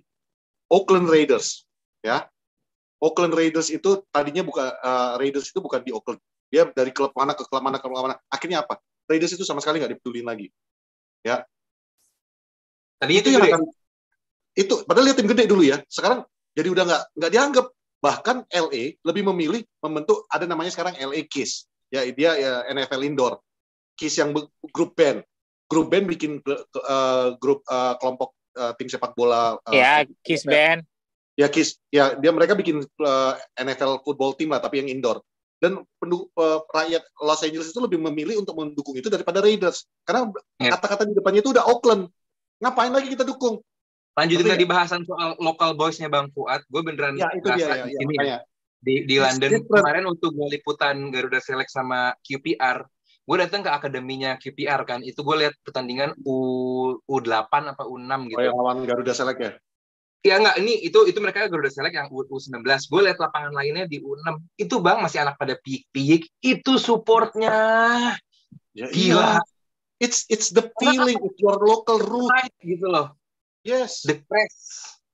Oakland Raiders, ya. Oakland Raiders itu tadinya Raiders itu bukan di Oakland. Dia dari klub mana ke klub mana. Akhirnya apa? Raiders itu sama sekali nggak dipedulin lagi. Ya. Tadi itu yang akan itu padahal dia tim gede dulu ya, sekarang jadi udah nggak dianggap. Bahkan LA lebih memilih membentuk, ada namanya sekarang LA Kiss ya, dia NFL indoor Kiss yang grup band bikin grup kelompok tim sepak bola Kiss band Kiss ya, mereka bikin NFL football team lah tapi yang indoor. Dan rakyat Los Angeles itu lebih memilih untuk mendukung itu daripada Raiders karena kata-kata di depannya itu udah Oakland, ngapain lagi kita dukung. Lanjutin tadi bahasan soal local boys-nya Bang Fuad, gue beneran merasa di sini di London kemarin untuk liputan Garuda Select sama QPR, gue datang ke akademinya QPR kan, itu gue lihat pertandingan U8 apa U6 gitu. Oh, yang lawan Garuda Select ya? Ya enggak, itu mereka Garuda Select yang U19. Gue lihat lapangan lainnya di U6, itu Bang masih anak pada piik-piik, itu supportnya gila. It's the feeling, it's your local root gitu loh. Yes. The press.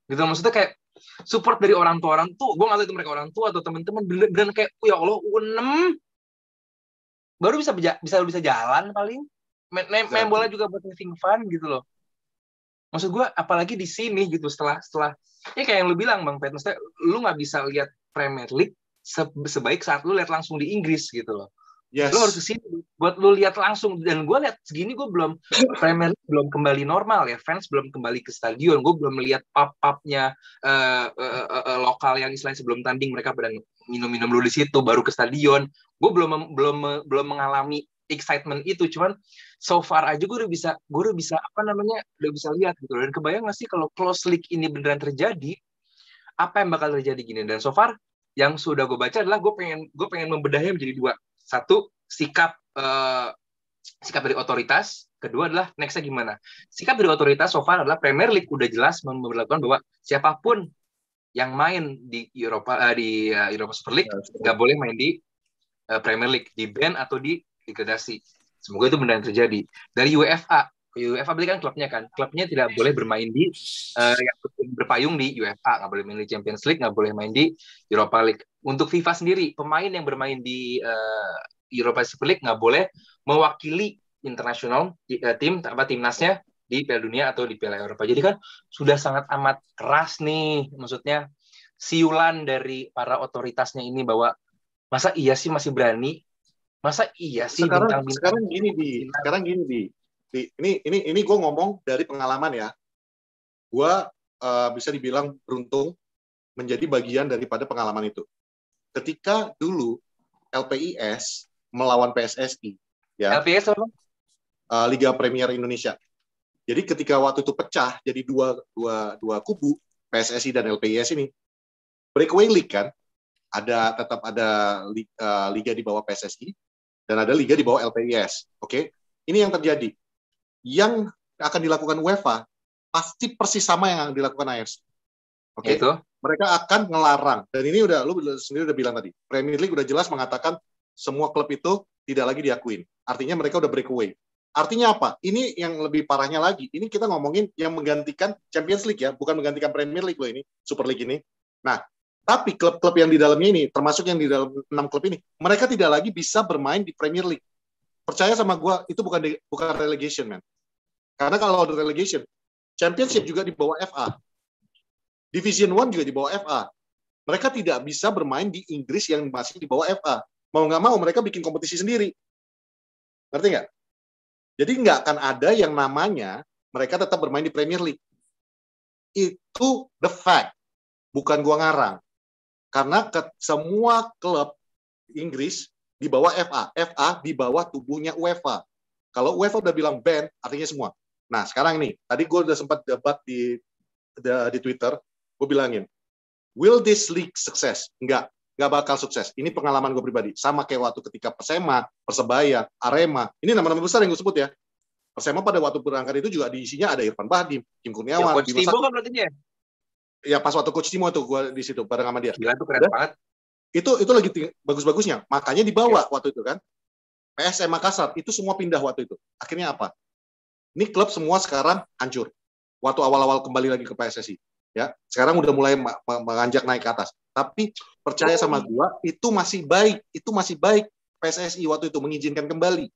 Gitu maksudnya kayak support dari orang tua. Gue nggak tahu itu mereka orang tua atau teman-teman, beneran kayak ya Allah U6 baru bisa jalan paling. Main bola juga buat having fun gitu loh. Maksud gue apalagi di sini gitu setelah ya kayak yang lu bilang Bang Pet, maksudnya lu nggak bisa lihat Premier League sebaik saat lu lihat langsung di Inggris gitu loh. Yes. Lu harus kesini buat lu lihat langsung, dan gue lihat segini gue Premier League belum kembali normal ya, fans belum kembali ke stadion, gue belum melihat pub-pubnya lokal yang istilahnya sebelum tanding mereka pada minum-minum dulu di situ baru ke stadion. Gue belum mengalami excitement itu, cuman so far aja gue udah bisa udah bisa lihat gitu. Dan kebayang nggak sih kalau close league ini beneran terjadi, apa yang bakal terjadi gini. Dan so far yang sudah gue baca adalah gue pengen membedahnya menjadi 2. Satu, sikap dari otoritas. Kedua adalah nextnya gimana. Sikap dari otoritas so far adalah Premier League udah jelas memberlakukan bahwa siapapun yang main di Europa Super League nggak boleh main di Premier League, di ban atau di degradasi. Semoga itu benar terjadi. Dari UEFA UEFA berarti kan klubnya tidak boleh bermain di yang berpayung di UEFA, nggak boleh main di Champions League, nggak boleh main di Europa League. Untuk FIFA sendiri, pemain yang bermain di Europa Super League nggak boleh mewakili internasional timnasnya di Piala Dunia atau di Piala Eropa. Jadi kan sudah sangat amat keras nih, maksudnya siulan dari para otoritasnya ini bahwa masa iya sih masih berani, masa iya sih bintang-bintang. Sekarang gini di. Ini gue ngomong dari pengalaman ya. Gue bisa dibilang beruntung menjadi bagian daripada pengalaman itu. Ketika dulu LPIS melawan PSSI, ya. LPIS apa? Liga Premier Indonesia. Jadi ketika waktu itu pecah jadi dua kubu, PSSI dan LPIS ini, breakaway league kan, tetap ada liga di bawah PSSI dan ada liga di bawah LPIS. Oke, ini yang terjadi. Yang akan dilakukan UEFA pasti persis sama yang dilakukan AFC. Oke, mereka akan ngelarang. Dan ini lu sendiri udah bilang tadi, Premier League udah jelas mengatakan semua klub itu tidak lagi diakuin. Artinya mereka udah breakaway. Artinya apa? Ini yang lebih parahnya lagi. Ini kita ngomongin yang menggantikan Champions League ya, bukan menggantikan Premier League loh ini, Super League ini. Nah, tapi klub-klub yang di dalamnya ini, termasuk yang di dalam 6 klub ini, mereka tidak lagi bisa bermain di Premier League. Percaya sama gue, itu bukan relegation, man. Karena kalau ada relegation, Championship juga di bawah FA. Division 1 juga di bawah FA. Mereka tidak bisa bermain di Inggris yang masih di bawah FA. Mau nggak mau, mereka bikin kompetisi sendiri. Ngerti nggak? Jadi nggak akan ada yang namanya mereka tetap bermain di Premier League. Itu the fact. Bukan gua ngarang. Karena semua klub Inggris di bawah FA. FA di bawah tubuhnya UEFA. Kalau UEFA udah bilang ban, artinya semua. Nah, sekarang nih, tadi gue udah sempat debat di Twitter, gue bilangin, will this league sukses? Nggak bakal sukses. Ini pengalaman gue pribadi. Sama kayak waktu ketika Persema, Persebaya, Arema, ini nama-nama besar yang gue sebut ya. Persema pada waktu berangkat itu juga diisinya ada Irfan Bahdim, Kim Kurniawan. Ya, Coach Timo kan berarti dia. Ya, pas waktu Coach Timo tuh gue di situ bareng sama dia. Gila tuh keren banget. Itu lagi bagus-bagusnya. Makanya dibawa waktu itu kan. PSM Makassar, itu semua pindah waktu itu. Akhirnya apa? Ini klub semua sekarang hancur. Waktu awal-awal kembali lagi ke PSSI, ya. Sekarang udah mulai menganjak naik ke atas. Tapi percaya sama gua, itu masih baik PSSI waktu itu mengizinkan kembali.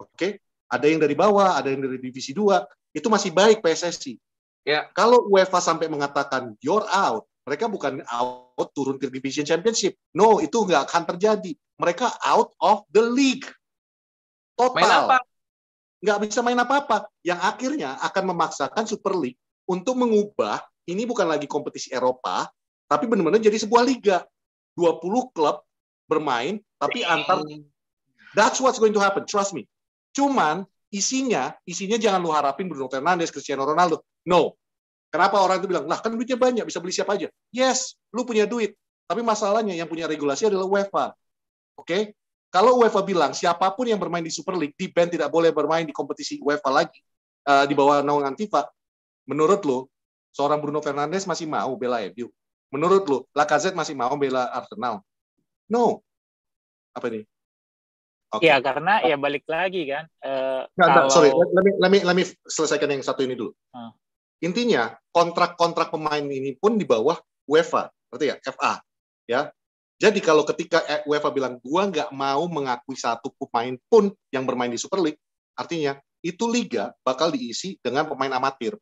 Oke? Ada yang dari bawah, ada yang dari divisi 2, itu masih baik PSSI. Ya. Kalau UEFA sampai mengatakan you're out, mereka bukan out turun ke Division Championship. No, itu nggak akan terjadi. Mereka out of the league. Total. Main apa? Nggak bisa main apa-apa, yang akhirnya akan memaksakan Super League untuk mengubah, ini bukan lagi kompetisi Eropa, tapi benar-benar jadi sebuah liga. 20 klub bermain, tapi that's what's going to happen, trust me. Cuman, isinya jangan lu harapin Bruno Fernandes, Cristiano Ronaldo. No. Kenapa orang itu bilang, lah kan duitnya banyak, bisa beli siapa aja. Yes, lu punya duit. Tapi masalahnya yang punya regulasi adalah UEFA. Oke? Kalau UEFA bilang siapapun yang bermain di Super League di ban tidak boleh bermain di kompetisi UEFA lagi di bawah naungan FIFA, menurut lo seorang Bruno Fernandes masih mau bela MU? Menurut lo Lacazette masih mau bela Arsenal? No. Apa ini? Okay. Ya karena ya balik lagi kan. Sorry, let me selesaikan yang satu ini dulu. Intinya kontrak pemain ini pun di bawah UEFA, berarti ya FA, ya. Jadi kalau ketika UEFA bilang, gua nggak mau mengakui satu pemain pun yang bermain di Super League, artinya itu liga bakal diisi dengan pemain amatir.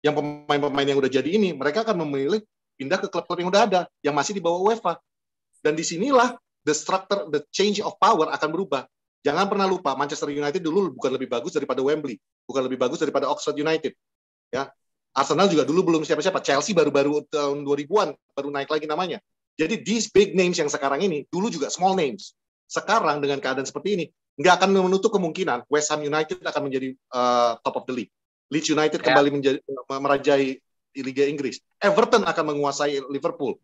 Yang pemain-pemain yang udah jadi ini, mereka akan memilih pindah ke klub-klub yang udah ada, yang masih di bawah UEFA. Dan disinilah the change of power akan berubah. Jangan pernah lupa, Manchester United dulu bukan lebih bagus daripada Wembley, bukan lebih bagus daripada Oxford United. Ya, Arsenal juga dulu belum siapa-siapa. Chelsea baru tahun 2000-an baru naik lagi namanya. Jadi these big names yang sekarang ini, dulu juga small names. Sekarang dengan keadaan seperti ini, nggak akan menutup kemungkinan West Ham United akan menjadi top of the league. Leeds United kembali merajai di Liga Inggris. Everton akan menguasai Liverpool.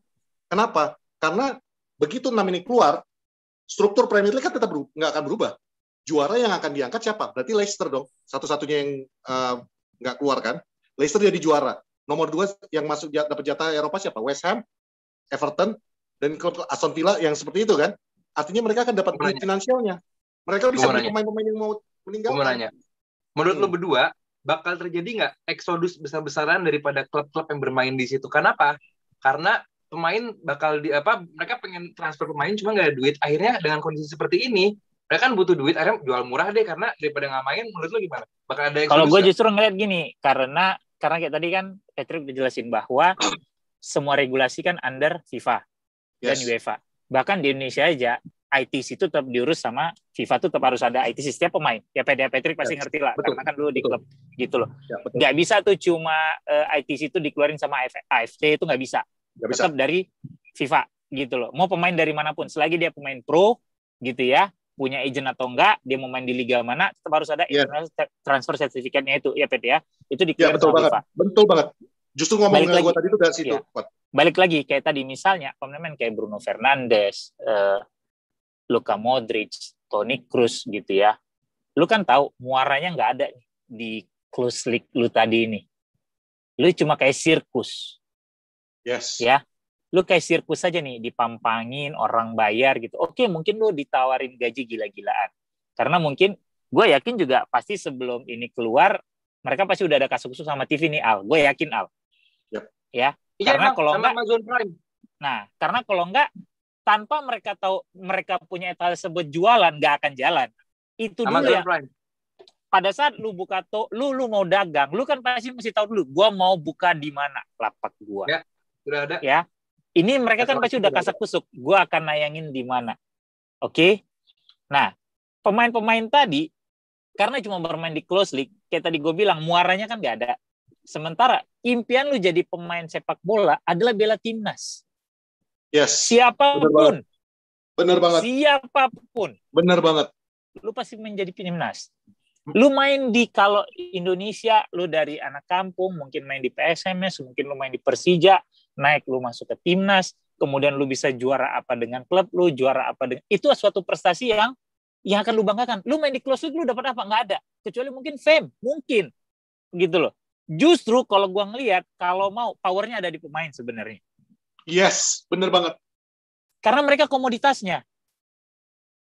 Kenapa? Karena begitu 6 ini keluar, struktur Premier League kan tetap nggak akan berubah. Juara yang akan diangkat siapa? Berarti Leicester dong. Satu-satunya yang nggak keluar kan. Leicester jadi juara. Nomor 2 yang masuk dapat jatah Eropa siapa? West Ham, Everton, dan Aston Villa yang seperti itu kan. Artinya mereka akan dapat duit finansialnya. Mereka bisa beli pemain-pemain yang mau meninggalkan. Menurut lo berdua, bakal terjadi nggak eksodus besar-besaran daripada klub-klub yang bermain di situ? Kenapa? Karena pemain mereka pengen transfer pemain cuma nggak ada duit. Akhirnya dengan kondisi seperti ini, mereka kan butuh duit, akhirnya jual murah deh karena daripada nggak main. Menurut lo gimana? Bakal ada eksodus? Kalau gue justru ngeliat gini, karena kayak tadi kan Patrick udah jelasin bahwa semua regulasi kan under FIFA dan UEFA. Bahkan di Indonesia aja ITC itu tetap diurus sama FIFA, tuh tetap harus ada ITC setiap pemain. Ya Patrick pasti ngerti lah, karena kan dulu di klub gitu loh. Nggak bisa tuh cuma ITC itu dikeluarin sama AFC, itu nggak bisa. Tetap dari FIFA gitu loh. Mau pemain dari manapun, selagi dia pemain pro gitu ya, punya agent atau enggak, dia mau main di liga mana, tetap harus ada transfer sertifikatnya itu, ya Pet ya. Itu dikeluarin sama FIFA. Betul banget. Justru ngomong gue tadi itu dari situ. Balik lagi kayak tadi misalnya pemain kayak Bruno Fernandes, Luka Modric, Toni Kroos gitu ya. Lu kan tahu muaranya nggak ada di close league lu tadi ini. Lu cuma kayak sirkus. Yes. Ya. Lu kayak sirkus aja nih, dipampangin, orang bayar gitu. Oke, mungkin lu ditawarin gaji gila-gilaan. Karena mungkin gue yakin juga pasti sebelum ini keluar mereka pasti udah ada kasus sama TV nih Al. Gue yakin Al. Yep. Ya. Karena kalau enggak, karena kalau enggak tanpa mereka tahu mereka punya etalase buat jualan nggak akan jalan. Itu dulu ya. Pada saat lu buka lu mau dagang, lu kan pasti mesti tahu dulu gua mau buka di mana lapak gua. Ya, sudah ada. Ya. Ini mereka kan pasti udah kasak kusuk, gua akan nayangin di mana. Oke? Nah, pemain-pemain tadi karena cuma bermain di close league, kayak tadi gue bilang muaranya kan nggak ada. Sementara impian lu jadi pemain sepak bola adalah bela timnas. Yes. Siapapun. Benar banget. Siapapun. Benar banget. Lu pasti menjadi timnas. Lu main di kalau Indonesia, lu dari anak kampung, mungkin main di PSMS, mungkin lu main di Persija, naik lu masuk ke timnas, kemudian lu bisa juara apa dengan klub lu, juara apa dengan itu suatu prestasi yang akan lu banggakan. Lu main di close league lu dapat apa? Nggak ada. Kecuali mungkin fame, mungkin. Gitu loh. Justru kalau gua ngelihat kalau mau powernya ada di pemain sebenarnya. Yes, bener banget. Karena mereka komoditasnya.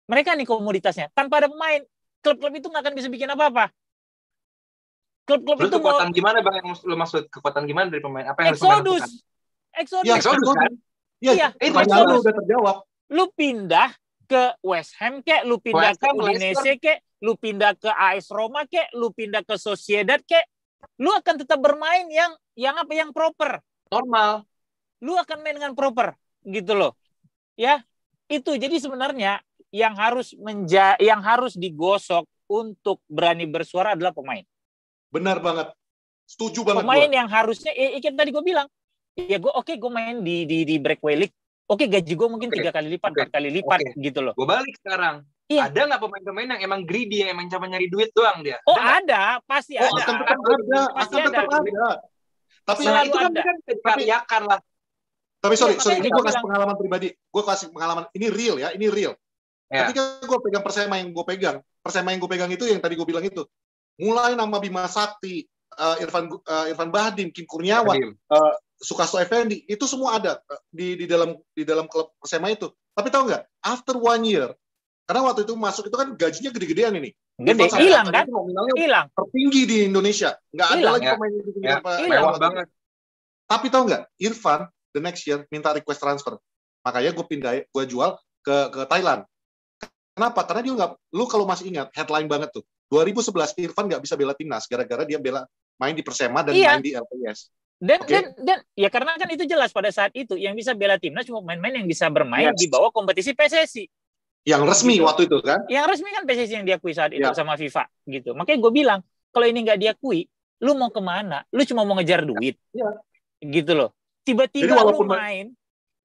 Mereka nih komoditasnya. Tanpa ada pemain, klub-klub itu nggak akan bisa bikin apa-apa. Klub-klub itu kekuatan gimana Bang yang lu maksud? Kekuatan gimana dari pemain? Apa yang Exodus. Exodus kan? Iya, Exodus. Udah terjawab. Lu pindah ke West Ham kek, lu pindah ke Udinese kek, lu pindah ke AS Roma kek, lu pindah ke Sociedad kek, lu akan tetap bermain yang proper. Normal. Lu akan main dengan proper, gitu loh. Ya, itu jadi sebenarnya yang harus digosok untuk berani bersuara adalah pemain. Benar banget. Setuju banget. Pemain yang harusnya, kayak tadi gue bilang, ya gue main di Breakaway League. Oke, gaji gue mungkin 3 kali lipat, 4 kali lipat, gitu loh. Gue balik sekarang. Iya. Ada nggak pemain-pemain yang emang greedy, yang emang cuma nyari duit doang dia? Oh, ada. Pasti ada. Akan tetap ada. Tapi itu kan dikaryakan lah. Tapi sorry, ini gue kasih pengalaman pribadi. Gue kasih pengalaman, ini real ya, ini real. Ya. Ketika gue pegang Persema yang gue pegang itu yang tadi gue bilang itu. Mulai nama Bima Sakti, Irfan Bahdim, Kim Kurniawan, Sukasto Effendi, itu semua ada di dalam klub Persema itu. Tapi tahu nggak? After 1 year, karena waktu itu masuk itu kan gajinya gede-gedean ini. Gede, hilang kan? Hilang. Tertinggi di Indonesia. Nggak ada lagi pemain yang mewah banget. Tapi tahu nggak? Irfan the next year minta request transfer. Makanya gue jual ke Thailand. Kenapa? Karena dia nggak, lu kalau masih ingat headline banget tuh. 2011 Irfan nggak bisa bela timnas gara-gara dia main di Persema dan main di LPS. Dan ya karena kan itu jelas pada saat itu yang bisa bela timnas cuma pemain-pemain yang bisa bermain di bawah kompetisi PSSI. Yang resmi gitu. Waktu itu kan? Yang resmi kan PSSI yang diakui saat itu sama FIFA gitu. Makanya gue bilang kalau ini nggak diakui, lu mau kemana? Lu cuma mau ngejar duit, gitu loh. Tiba-tiba lu main,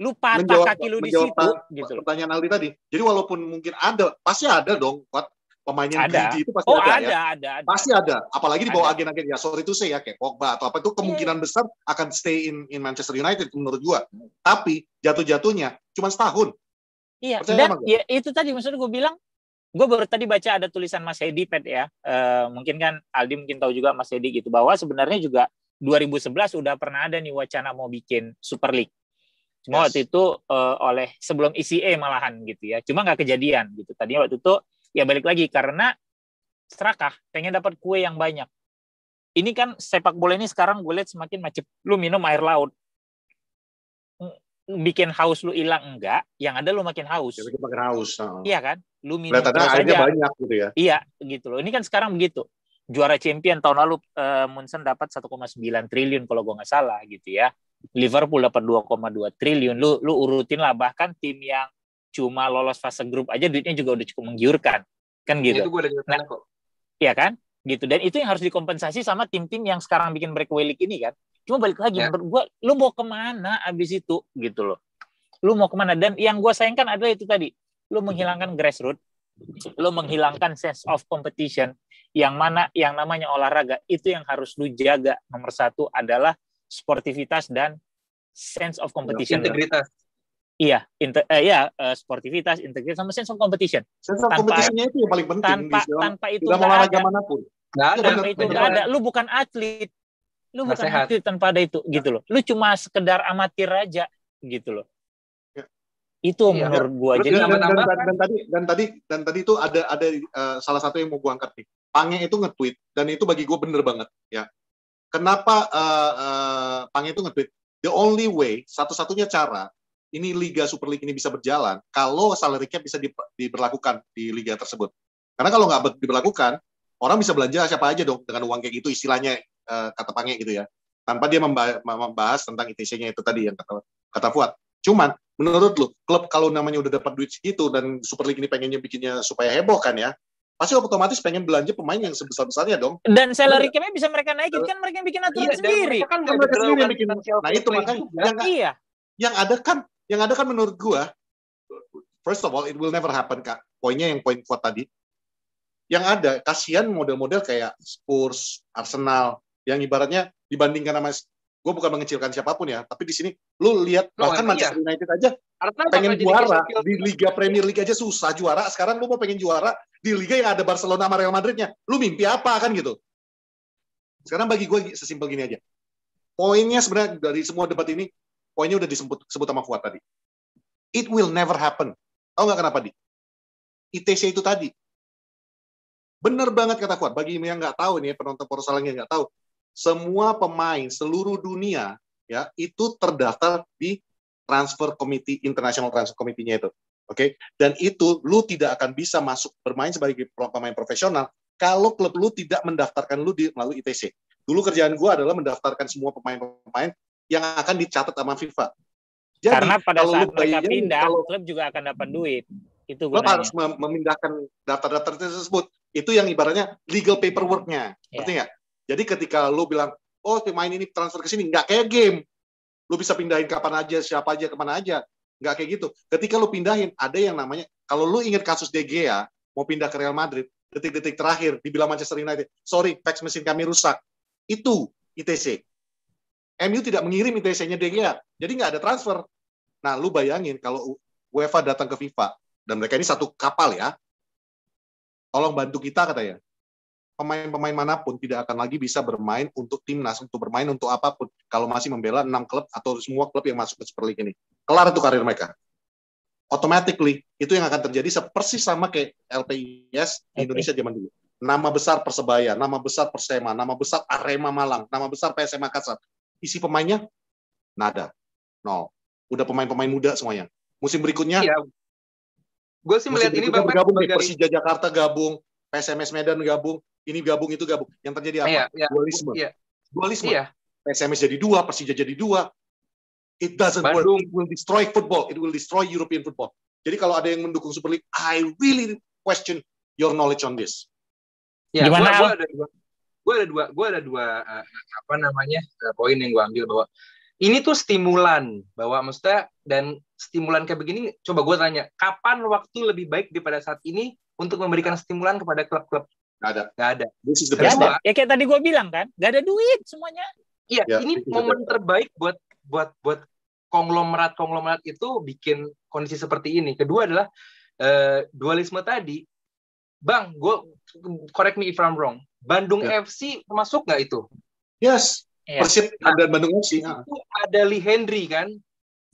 lu patah kaki lu di situ, gitu. Pertanyaan Aldi tadi. Jadi walaupun mungkin ada, pasti ada dong buat pemain yang greedy itu pasti ada. Pasti ada. Apalagi di bawah agen-agen ya. Sorry to say ya kayak Pogba atau apa itu kemungkinan besar akan stay in Manchester United menurut gua. Tapi jatuh-jatuhnya cuma setahun. Iya. Dan ya, itu tadi maksudnya gue bilang, gue baru tadi baca ada tulisan Mas Hedi Pet ya. Mungkin kan Aldi mungkin tahu juga Mas Hedi gitu bahwa sebenarnya juga 2011 udah pernah ada nih wacana mau bikin Super League. Cuma waktu itu oleh sebelum ECA malahan gitu ya. Cuma nggak kejadian gitu. Tadinya waktu itu ya balik lagi karena serakah, pengen dapat kue yang banyak. Ini kan sepak bola ini sekarang gue lihat semakin macet. Lu minum air laut, bikin haus lu hilang enggak? Yang ada lu makin haus. Bikin makin haus. Iya kan? Lu minum terus aja. Banyak gitu ya. Iya, gitu loh. Ini kan sekarang begitu. Juara champion tahun lalu Munchen dapat 1,9 triliun kalau gue nggak salah gitu ya. Liverpool dapat 2,2 triliun. Lu urutin lah, bahkan tim yang cuma lolos fase grup aja duitnya juga udah cukup menggiurkan. Kan gitu. Itu gue udah nah, kok. Iya kan? Gitu. Dan itu yang harus dikompensasi sama tim-tim yang sekarang bikin breakaway league ini kan. Cuma balik lagi menurut gue, lu mau kemana abis itu gitu loh. Lu mau kemana? Dan yang gue sayangkan adalah itu tadi. Lu menghilangkan grassroots, lu menghilangkan sense of competition, yang mana yang namanya olahraga itu yang harus lu jaga. Nomor satu adalah sportivitas dan sense of competition. Integritas. Iya, sportivitas, integritas sama sense of competition. Sense of competition-nya itu yang paling penting. Tanpa itu nggak olahraga manapun. Tanpa itu nggak ada. Lu bukan atlet. Lu bukan atlet tanpa ada itu gitu loh. Lu cuma sekedar amatir aja gitu loh. Itu menurut gua. Jadi dan tadi itu ada salah satu yang mau gua angkat nih. Pange itu nge-tweet dan itu bagi gua bener banget ya. Kenapa Pange itu nge-tweet? The only way, satu-satunya cara ini Liga Super League ini bisa berjalan kalau salary cap bisa diberlakukan di liga tersebut. Karena kalau nggak diberlakukan, orang bisa belanja siapa aja dong dengan uang kayak gitu, istilahnya kata Pange gitu ya. Tanpa dia membahas tentang ITC-nya itu tadi yang kata Fuad. Cuman menurut lu, klub kalau namanya udah dapat duit segitu dan Super League ini pengennya bikinnya supaya heboh kan ya, pasti otomatis pengen belanja pemain yang sebesar-besarnya dong. Dan salary cap-nya bisa mereka naikin kan, mereka yang bikin aturan sendiri. Kan mereka sendiri yang bikin. Nah itu makanya yang ada kan menurut gua, first of all it will never happen Kak. Poinnya yang poin Fuad tadi. Yang ada kasihan model-model kayak Spurs, Arsenal yang ibaratnya dibandingkan sama, gue bukan mengecilkan siapapun ya, tapi di sini lu lihat bahkan Manchester United aja pengen juara di Liga Premier League aja susah juara, sekarang lu mau pengen juara di liga yang ada Barcelona sama Real Madridnya, lu mimpi apa kan gitu. Sekarang bagi gue sesimpel gini aja, poinnya sebenarnya dari semua debat ini, poinnya udah disebut sama Fuad tadi, it will never happen. Tahu nggak kenapa, Di? ITC itu tadi bener banget kata Fuad, bagi yang nggak tahu nih, penonton Porsalang yang nggak tahu, semua pemain seluruh dunia ya itu terdaftar di transfer committee, international transfer committee-nya itu. Oke? Dan itu lu tidak akan bisa masuk bermain sebagai pemain profesional kalau klub lu tidak mendaftarkan lu melalui ITC. Dulu kerjaan gua adalah mendaftarkan semua pemain-pemain yang akan dicatat sama FIFA. Jadi, karena pada saat mereka pindah, klub juga akan dapat duit. Itu gunanya. Harus memindahkan daftar-daftar tersebut. Itu yang ibaratnya legal paperwork-nya. Ngerti nggak? Jadi ketika lu bilang, oh pemain ini transfer ke sini, nggak kayak game. Lu bisa pindahin kapan aja, siapa aja, kemana aja. Nggak kayak gitu. Ketika lu pindahin, ada yang namanya, kalau lu ingat kasus De Gea, mau pindah ke Real Madrid, detik-detik terakhir, dibilang Manchester United, sorry, fax mesin kami rusak. Itu ITC. MU tidak mengirim ITC-nya De Gea. Jadi nggak ada transfer. Nah, lu bayangin kalau UEFA datang ke FIFA, dan mereka ini satu kapal ya, tolong bantu kita katanya. Pemain-pemain manapun tidak akan lagi bisa bermain untuk timnas, untuk bermain untuk apapun, kalau masih membela 6 klub atau semua klub yang masuk ke Super League ini. Kelar itu karir mereka. Automatically, itu yang akan terjadi persis sama kayak LPIS di Indonesia zaman dulu. Nama besar Persebaya, nama besar Persema, nama besar Arema Malang, nama besar PSM Makassar. Isi pemainnya, nada. No. Udah pemain-pemain muda semuanya. Musim berikutnya, gue sih melihat ini bergabung di Persija Jakarta gabung, PSMS Medan gabung, ini gabung itu gabung. Yang terjadi apa? Dualisme. Dualisme. PSMS jadi 2, Persija jadi 2. It doesn't work. It will destroy football. It will destroy European football. Jadi kalau ada yang mendukung Super League, I really question your knowledge on this. Ya, gue ada dua poin yang gue ambil, bahwa ini tuh stimulan, bahwa maksudnya, dan stimulan kayak begini, coba gue tanya, kapan waktu lebih baik daripada saat ini untuk memberikan stimulan kepada klub-klub? Nggak ada. This is the best. Ya kayak tadi gue bilang kan, nggak ada duit semuanya. Iya, ini momen terbaik buat konglomerat itu bikin kondisi seperti ini. Kedua adalah dualisme tadi. Bang, correct me if I'm wrong. Bandung FC termasuk nggak itu? Yes. Persib ada Bandung FC. Itu ada Lee Hendry kan?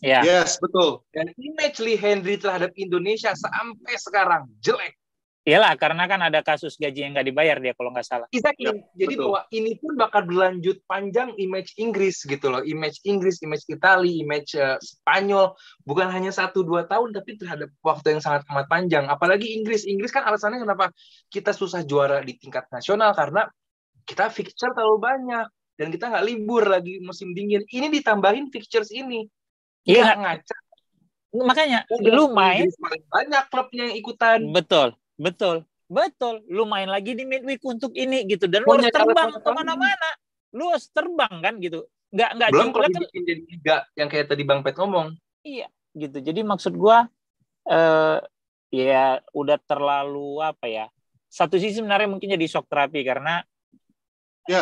Ya. Yes, betul. Dan image Lee Hendry terhadap Indonesia sampai sekarang jelek. Iyalah, karena kan ada kasus gaji yang nggak dibayar dia kalau nggak salah. Exactly. Jadi bahwa ini pun bakal berlanjut panjang image Inggris gitu loh. Image Inggris, image Itali, image Spanyol. Bukan hanya 1-2 tahun, tapi terhadap waktu yang sangat amat panjang. Apalagi Inggris. Inggris kan alasannya kenapa kita susah juara di tingkat nasional, karena kita fixture terlalu banyak. Dan kita nggak libur lagi musim dingin. Ini ditambahin fixtures ini. Iya. Ngaca. Makanya, lu main. Banyak klubnya yang ikutan. Betul. Lu main lagi di midweek untuk ini gitu, dan lu harus terbang kemana-mana. Lu harus terbang kan gitu. Nggak belum kalau dibikin jadi liga yang kayak tadi Bang Pet ngomong. Iya, gitu. Jadi maksud gua ya udah terlalu apa ya? Satu sisi sebenarnya mungkin jadi shock terapi karena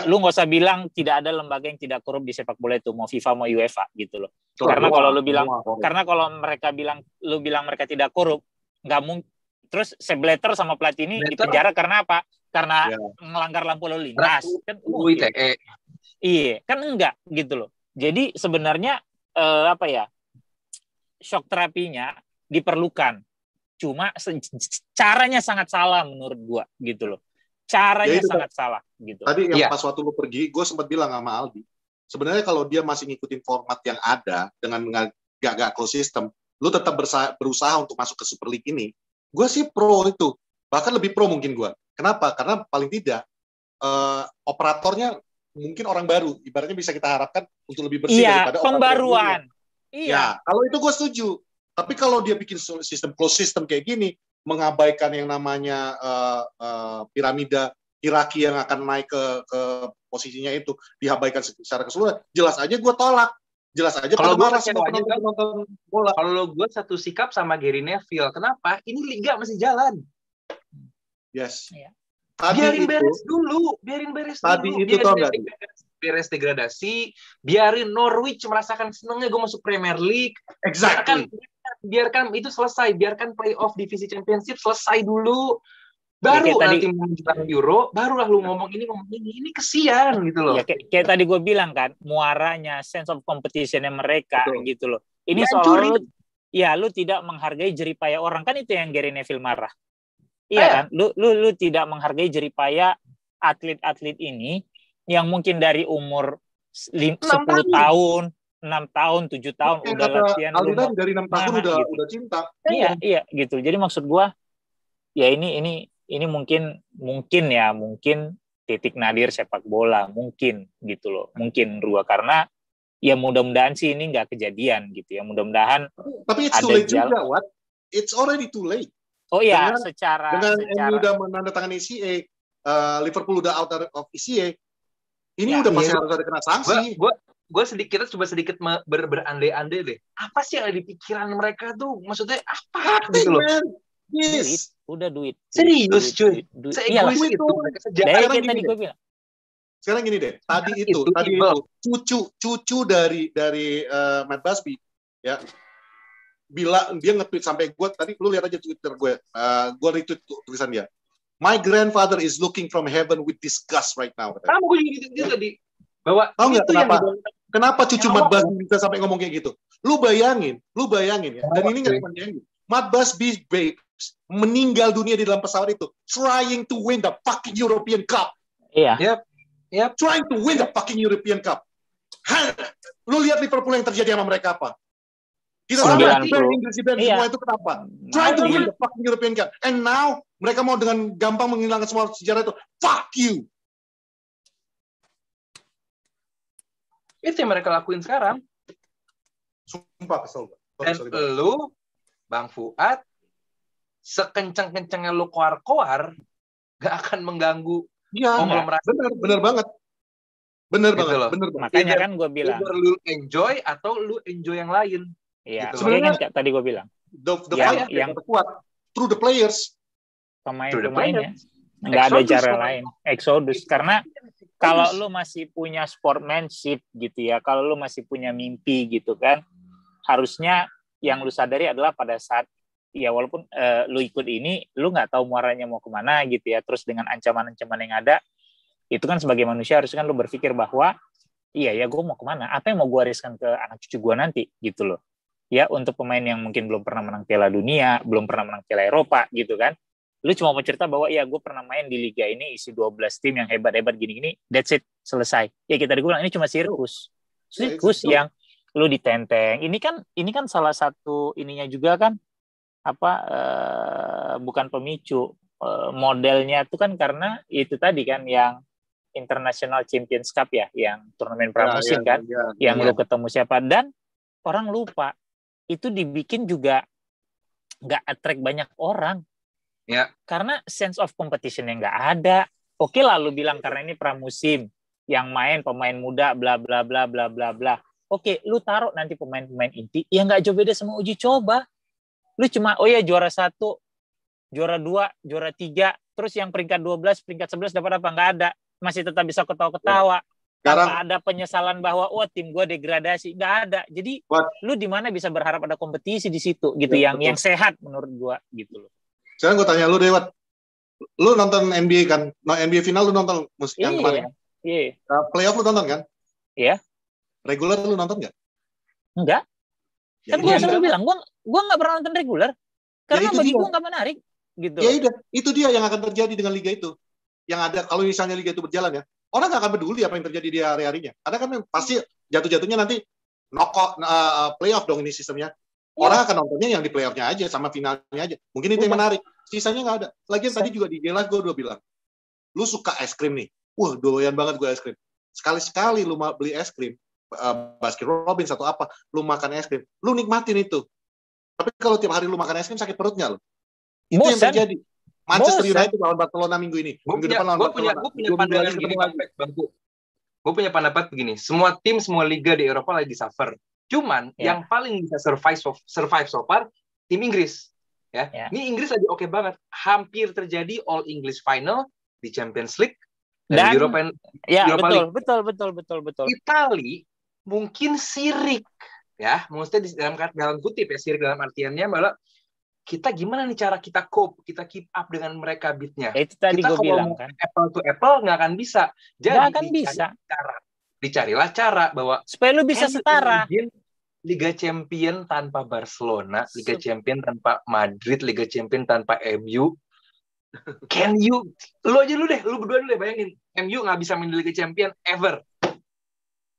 lu nggak usah bilang tidak ada lembaga yang tidak korup di sepak bola itu, mau FIFA mau UEFA gitu loh. Karena kalau lu bilang, karena kalau mereka bilang, lu bilang mereka tidak korup, nggak mungkin. Terus Sebletter sama Platini dipenjara karena apa? Karena melanggar lampu lalu lintas. Kan iya, kan enggak gitu loh. Jadi sebenarnya apa ya? Shock terapinya diperlukan. Cuma caranya sangat salah menurut gua gitu loh. Caranya sangat salah gitu. Tadi yang pas waktu lu pergi, gue sempat bilang sama Aldi, sebenarnya kalau dia masih ngikutin format yang ada dengan gak close system, lu tetap berusaha untuk masuk ke Super League ini. Gue sih pro itu, bahkan lebih pro mungkin gue. Kenapa? Karena paling tidak operatornya mungkin orang baru, ibaratnya bisa kita harapkan untuk lebih bersih daripada pembaruan. Ya, kalau itu gue setuju. Tapi kalau dia bikin sistem close system kayak gini, mengabaikan yang namanya piramida hierarki yang akan naik ke posisinya itu, diabaikan secara keseluruhan, jelas aja gue tolak. Jelas aja kalau gue nonton bola. Kalau gue satu sikap sama Gary Neville. Kenapa? Ini liga masih jalan. Yes. Biarin beres dulu. Tadi itu tau nggak? Beres degradasi. Biarin Norwich merasakan senangnya gue masuk Premier League. Exactly. Biarkan itu selesai. Biarkan playoff divisi championship selesai dulu. Baru nanti menjelang Euro, barulah lu ngomong ini. Ini kesian gitu loh. Ya, kayak tadi gue bilang kan, muaranya sense of competition-nya mereka. Betul. Gitu loh. Ini soal lu tidak menghargai jeripaya orang, kan itu yang Gary Neville marah. Iya kan? Lu tidak menghargai jeripaya atlet-atlet ini yang mungkin dari umur 10 tahun, 6 tahun, 7 tahun udah latihan. Aldi dari 6 tahun udah cinta. Iya gitu. Jadi maksud gue ya ini mungkin titik nadir sepak bola, mungkin gitu loh, mungkin Rua, karena ya mudah-mudahan sih ini nggak kejadian gitu ya, mudahan. Tapi it's too late juga, what? It's already too late. Oh iya, dengan MU udah menandatangani ECA, Liverpool udah out of ECA, ini udah pasti harus ada kena sanksi. Gue kita coba sedikit berandai-andai deh. Apa sih yang ada di pikiran mereka tuh? Maksudnya apa gitu loh? Yes. Udah duit. Serius cuy. Seegois itu. Dari tadi gue bilang. Sekarang gini deh. Tadi itu cucu dari Matt Busby ya. Bila dia nge-tweet sampai gue tadi, lu lihat aja Twitter gue. Gue retweet tulisan dia. My grandfather is looking from heaven with disgust right now. Kamu gue juga tadi bahwa tahu nggak kenapa cucu Matt Busby bisa sampai ngomong kayak gitu? Lu bayangin ya. Dan ini nggak cuma dia. Matt Busby meninggal dunia di dalam pesawat itu, trying to win the fucking European Cup. Iya. Yep. Trying to win the fucking European Cup. Lu lihat Liverpool yang terjadi sama mereka apa? Kita sama Inggris semua itu kenapa? Trying to win the fucking European Cup. And now mereka mau dengan gampang menghilangkan semua sejarah itu. Fuck you. Itu yang mereka lakuin sekarang. Sumpah kesel. Dan lu, Bang Fuad, sekencang-kencangnya lu koar-koar, gak akan mengganggu konglomerat. Bener banget. Bener gitu banget. Makanya kan gue bilang. Lu enjoy atau lu enjoy yang lain. Iya. Gitu. Sebenarnya kan tadi gue bilang. Yang kuat through the players. Pemain-pemainnya. Nggak ada cara lain. Exodus. Karena kalau lu masih punya sportsmanship gitu ya, kalau lu masih punya mimpi gitu kan, harusnya yang lu sadari adalah pada saat ya walaupun lu ikut ini, lu nggak tahu muaranya mau kemana gitu ya, terus dengan ancaman-ancaman yang ada, itu kan sebagai manusia harusnya kan lu berpikir bahwa iya ya gue mau kemana, apa yang mau gue riskan ke anak cucu gue nanti gitu loh. Ya untuk pemain yang mungkin belum pernah menang Piala Dunia, belum pernah menang Piala Eropa gitu kan, Lu cuma mau cerita bahwa ya gue pernah main di liga ini isi 12 tim yang hebat-hebat gini-gini, that's it, selesai. Ya kita bilang ini cuma sirkus yang lu ditenteng. Ini kan salah satu ininya juga kan bukan pemicu, modelnya itu kan karena itu tadi kan yang International Champions Cup ya, yang turnamen pramusim yang lu ketemu siapa, dan orang lupa itu dibikin juga nggak attract banyak orang karena sense of competition yang nggak ada. Oke lah lu bilang karena ini pramusim yang main pemain muda bla bla bla bla bla bla. Oke, lu taruh nanti pemain-pemain inti yang nggak jauh beda sama uji coba. Lu cuma juara 1, juara 2, juara 3, terus yang peringkat 12, peringkat 11 dapat apa? Nggak ada. Masih tetap bisa ketawa-ketawa. Tanpa ada penyesalan bahwa tim gue degradasi. Nggak ada. Jadi lu di mana bisa berharap ada kompetisi di situ gitu yang sehat menurut gue gitu loh. Sekarang gue tanya lu deh, Wat. Lu nonton NBA kan? NBA final lu nonton yang kemarin? Iya. Playoff lu nonton kan? Iya. Regular lu nonton nggak? Enggak. Kan gue selalu bilang, gue nggak pernah nonton regular. Karena bagi gue nggak menarik. Gitu. Ya udah, itu dia yang akan terjadi dengan liga itu. Yang ada, kalau misalnya liga itu berjalan ya, orang nggak akan peduli apa yang terjadi di hari-harinya. Karena kan pasti jatuh-jatuhnya nanti playoff dong ini sistemnya. Orang akan nontonnya yang di playoff-nya aja, sama finalnya aja. Mungkin itu yang menarik. Sisanya nggak ada. Lagian tadi juga di Gela gue udah bilang, lu suka es krim nih. Wah, doyan banget gue es krim. Sekali-sekali lu beli es krim, Baskin Robbins atau apa, lu makan es krim, lu nikmatin itu. Tapi kalau tiap hari lu makan es krim, sakit perutnya lu. Itu yang terjadi. Manchester United lawan Barcelona minggu ini. Minggu depan lawan Barcelona. Gue punya pandangan gini, Bangku. Gue punya pendapat begini. Semua tim, semua liga di Eropa lagi suffer. Cuman yang paling bisa survive so far, tim Inggris. Ya. Ini Inggris lagi oke banget. Hampir terjadi All English Final di Champions League dan Europa League. Betul. Itali mungkin sirik, ya. Maksudnya dalam kutip ya, sirik dalam artiannya malah kita gimana nih cara kita cope, kita keep up dengan mereka beatnya. Itu tadi gue bilang kan. Apple to apple nggak akan bisa. Jadi nggak akan bisa. Dicarilah cara bahwa supaya lu bisa setara. Liga Champion tanpa Barcelona, Liga Champion tanpa Madrid, Liga Champion tanpa MU. Can you? Lu berdua dulu deh bayangin. MU nggak bisa main di Liga Champion ever.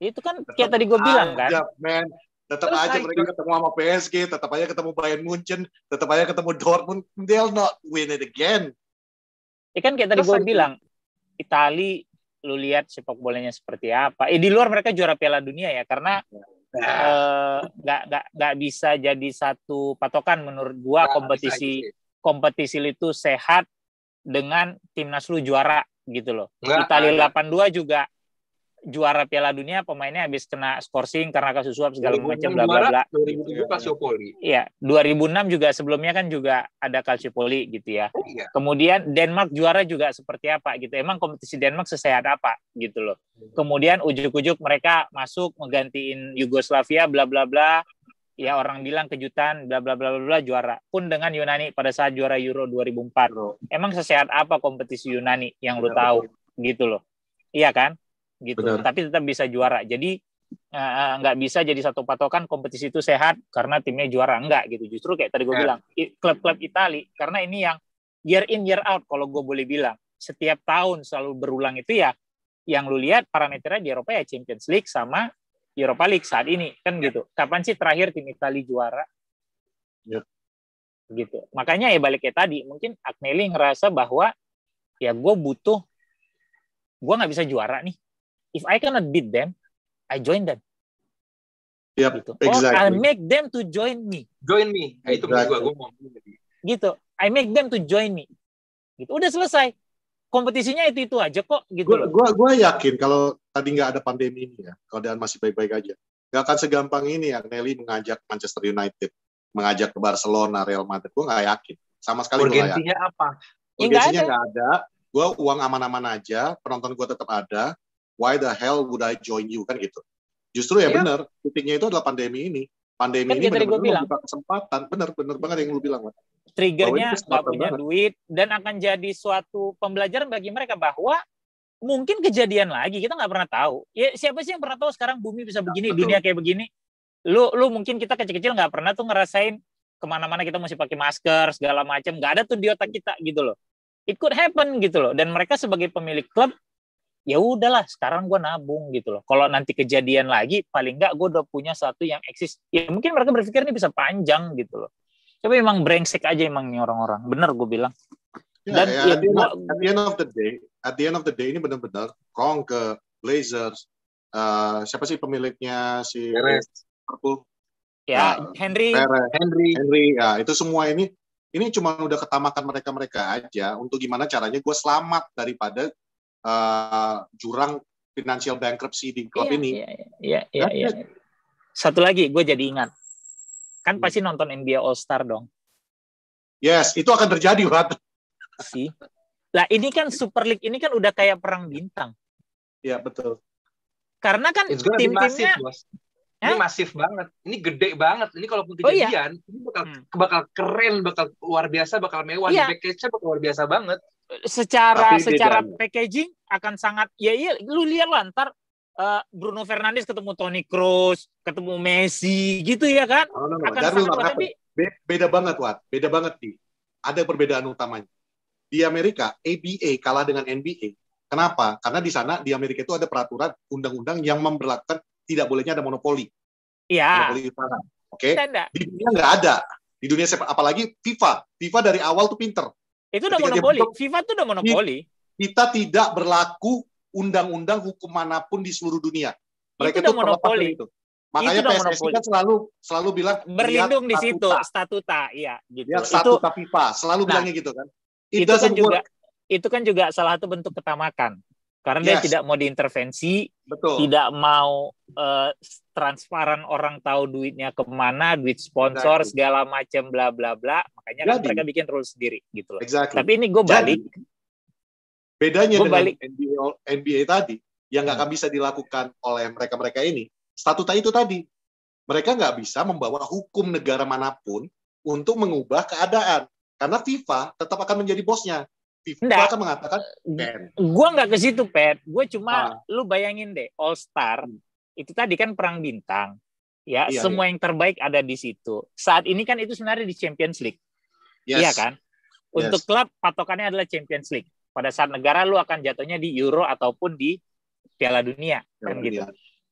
Itu kan kayak tadi gue bilang kan. Tetap aja mereka ketemu sama PSG, tetap aja ketemu Bayern Munchen, tetap aja ketemu Dortmund, they'll not win it again. Kan kayak tadi gue bilang, Itali, lu lihat sepak bolanya seperti apa. Di luar mereka juara Piala Dunia ya, karena nggak bisa jadi satu patokan menurut gue kompetisi itu sehat dengan timnas lu juara gitu loh. Itali 82 juga juara Piala Dunia, pemainnya habis kena skorsing karena kasus suap segala macam bla bla bla. 2007 Calciopoli. Iya, 2006 juga sebelumnya kan juga ada Calciopoli gitu ya. Iya. Kemudian Denmark juara juga seperti apa gitu. Emang kompetisi Denmark sesehat apa gitu loh. Kemudian ujuk-ujuk mereka masuk menggantiin Yugoslavia bla bla bla. Ya orang bilang kejutan bla bla bla bla juara. Pun dengan Yunani pada saat juara Euro 2004. Emang sesehat apa kompetisi Yunani yang lu tahu gitu loh. Iya kan? Gitu. Benar. Tapi tetap bisa juara. Jadi nggak bisa jadi satu patokan kompetisi itu sehat karena timnya juara, enggak gitu. Justru kayak tadi gue bilang, klub-klub Itali karena ini yang year in year out kalau gue boleh bilang, setiap tahun selalu berulang itu ya. Yang lu lihat parameternya di Eropa ya Champions League sama Europa League saat ini kan gitu. Kapan sih terakhir tim Itali juara? Gitu. Makanya ya balik kayak tadi, mungkin Agnelli ngerasa bahwa ya gue nggak bisa juara nih. If I cannot beat them, I join them. Yep, gitu. Exactly. Or I'll make them to join me. Join me. Itu gue ngomong. Gitu. I make them to join me. Gitu. Udah selesai. Kompetisinya itu aja kok. Gitu. Gue yakin kalau tadi nggak ada pandemi ini ya, keadaan masih baik-baik aja, nggak akan segampang ini ya Nelly mengajak Manchester United, mengajak ke Barcelona, Real Madrid. Gue nggak yakin. Sama sekali gue nggak yakin. Urgensinya apa? Urgensinya nggak ada. Gue uang aman-aman aja, penonton gue tetap ada. Why the hell would I join you kan gitu. Justru ya benar, titiknya itu adalah pandemi ini. Pandemi kan ini benar-benar membuka kesempatan. Benar banget yang lu bilang. Triggernya nggak punya duit dan akan jadi suatu pembelajaran bagi mereka bahwa mungkin kejadian lagi, kita nggak pernah tahu. Ya siapa sih yang pernah tahu sekarang bumi bisa begini, dunia kayak begini. Lu mungkin kita kecil-kecil nggak pernah tuh ngerasain kemana-mana kita mesti pakai masker segala macam, nggak ada tuh di otak kita gitu loh. It could happen gitu loh. Dan mereka sebagai pemilik klub, ya udahlah sekarang gue nabung gitu loh. Kalau nanti kejadian lagi, paling nggak gue udah punya satu yang eksis. Ya mungkin mereka berpikir ini bisa panjang gitu loh. Tapi emang brengsek aja emang nih orang-orang. Bener gue bilang. Dan at the end of the day ini benar-benar Kong ke Blazers. Siapa sih pemiliknya si Liverpool? Ya, Henry. Ya, itu semua ini cuma udah ketamakan mereka aja untuk gimana caranya gue selamat daripada jurang financial bankruptcy di klub ini. Iya. Satu lagi gue jadi ingat. Kan pasti nonton NBA All Star dong. Yes, itu akan terjadi, Wat. Sih. Lah ini kan Super League ini kan udah kayak perang bintang. Iya, betul. Karena kan tim-timnya ini masif banget, ini gede banget. Ini kalaupun kejadian, ini bakal keren, bakal luar biasa, bakal mewah. Di package-nya bakal luar biasa banget. Secara packaging akan sangat, lu lihat lah ntar Bruno Fernandes ketemu Toni Kroos, ketemu Messi, gitu ya kan? Akan sangat, tapi beda banget, Wat. Beda banget nih. Ada perbedaan utamanya. Di Amerika, ABA kalah dengan NBA. Kenapa? Karena di sana di Amerika itu ada peraturan undang-undang yang memberlakukan tidak bolehnya ada monopoli. Iya. Monopoli sana. Oke. Di dunia nggak ada. Di dunia apalagi FIFA. FIFA dari awal tuh pinter. Itu udah monopoli. FIFA tuh udah monopoli. Kita tidak berlaku undang-undang hukum manapun di seluruh dunia. Mereka itu udah monopoli. Itu. Makanya PSSI kan selalu bilang berlindung di situ, statuta, iya gitu. Ya, statuta FIFA selalu bilangnya gitu kan. Itu kan juga salah satu bentuk ketamakan. Karena dia tidak mau diintervensi, tidak mau transparan orang tahu duitnya kemana, duit sponsor segala macam bla bla bla. Makanya kan mereka bikin rules sendiri gitu loh. Tapi ini gue balik. Bedanya dengan NBA tadi yang nggak akan bisa dilakukan oleh mereka ini, statuta itu tadi. Mereka nggak bisa membawa hukum negara manapun untuk mengubah keadaan. Karena FIFA tetap akan menjadi bosnya. FIFA akan mengatakan, gue nggak ke situ, Pet. Gue cuma, lu bayangin deh, All Star, itu tadi kan perang bintang. Ya, semua yang terbaik ada di situ. Saat ini kan itu sebenarnya di Champions League. Iya kan? Untuk klub, patokannya adalah Champions League. Pada saat negara, lu akan jatuhnya di Euro ataupun di Piala Dunia. Kan gitu.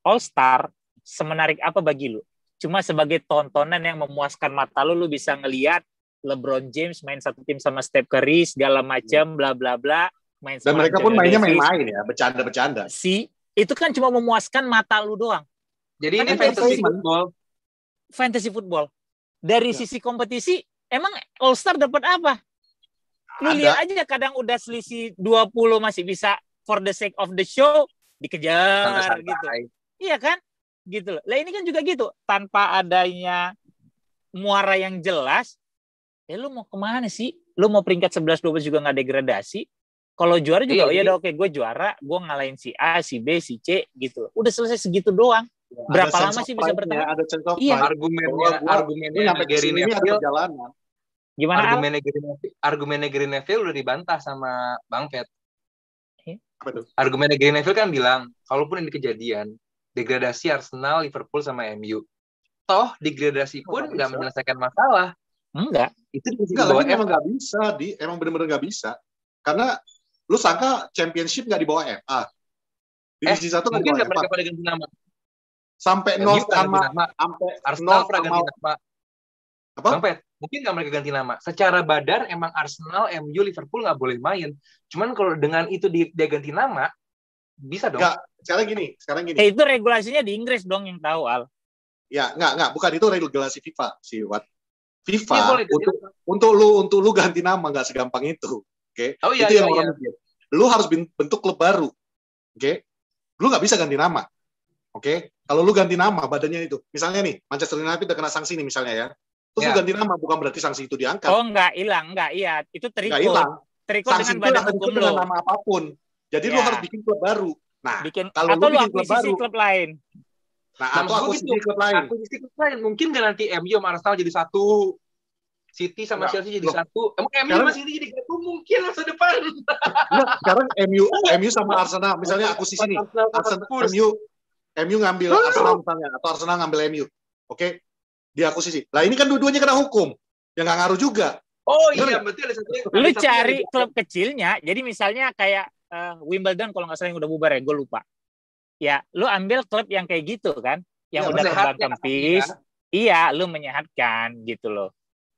All Star, semenarik apa bagi lu? Cuma sebagai tontonan yang memuaskan mata lu bisa ngelihat LeBron James main satu tim sama Steph Curry segala macam bla bla bla dan mereka pun mainnya main-main ya, bercanda-bercanda. Itu kan cuma memuaskan mata lu doang. Jadi ini fantasy football. Dari sisi kompetisi emang All Star dapat apa? Lu lihat aja kadang udah selisih 20 masih bisa for the sake of the show dikejar gitu. Iya kan? Gitu loh. Lah ini kan juga gitu, tanpa adanya muara yang jelas. Lu mau kemana sih? Lu mau peringkat 11-12 juga nggak degradasi. Kalau juara juga, oke, gue juara, gue ngalahin si A, si B, si C, gitu. Udah selesai segitu doang. Berapa lama sih bisa bertahan? Ada sense of pride. Argumennya Gary Neville. Gimana? Argumennya Gary Neville udah dibantah sama Bang Pet. Argumennya Gary Neville kan bilang, kalaupun ini kejadian, degradasi Arsenal, Liverpool, sama MU. Toh, degradasi pun nggak menyelesaikan masalah. Enggak. Itu emang nggak bisa, emang benar-benar nggak bisa. Karena lu sangka Championship nggak di bawah FA. Divisi 1 nggak di bawah FA. Mereka pada ganti nama. Sampai North sama Arsenal pernah ganti nama. Apa? Mungkin nggak mereka ganti nama. Secara badan emang Arsenal, MU, Liverpool nggak boleh main. Cuman kalau dengan itu dia ganti nama, bisa dong. Nggak. Sekarang gini. Itu regulasinya di Inggris dong yang tahu, Al. Ya, nggak. Bukan itu regulasi FIFA sih, Wat. FIFA untuk lu ganti nama nggak segampang itu, oke? Itu yang orang mikir. Lu harus bentuk klub baru, oke? Lu nggak bisa ganti nama, oke? Kalau lu ganti nama badannya itu, misalnya nih Manchester United udah kena sanksi nih misalnya ya, terus lu ganti nama bukan berarti sanksi itu diangkat. Oh nggak hilang, iya itu terikut dengan badan hukum lu. Dengan nama apapun, jadi lu harus bikin klub baru. Nah, kalau lu bikin klub baru, klub lain. Nah, akuisisi klub lain. Mungkin nggak nanti MU sama Arsenal jadi satu, City sama Chelsea jadi satu. Emang MU sama City jadi satu mungkin masa depan. Sekarang MU sama Arsenal, misalnya akuisisi nih. MU ngambil Arsenal misalnya, atau Arsenal ngambil MU. Oke? diakuisisi. Nah ini kan dua-duanya kena hukum, yang nggak ngaruh juga. Oh iya, betul. Lu cari klub kecilnya, jadi misalnya kayak Wimbledon kalau nggak salah yang udah bubar ya, gue lupa. Ya, lu ambil klub yang kayak gitu kan, yang udah kembang kempis. Iya, lu menyehatkan gitu loh.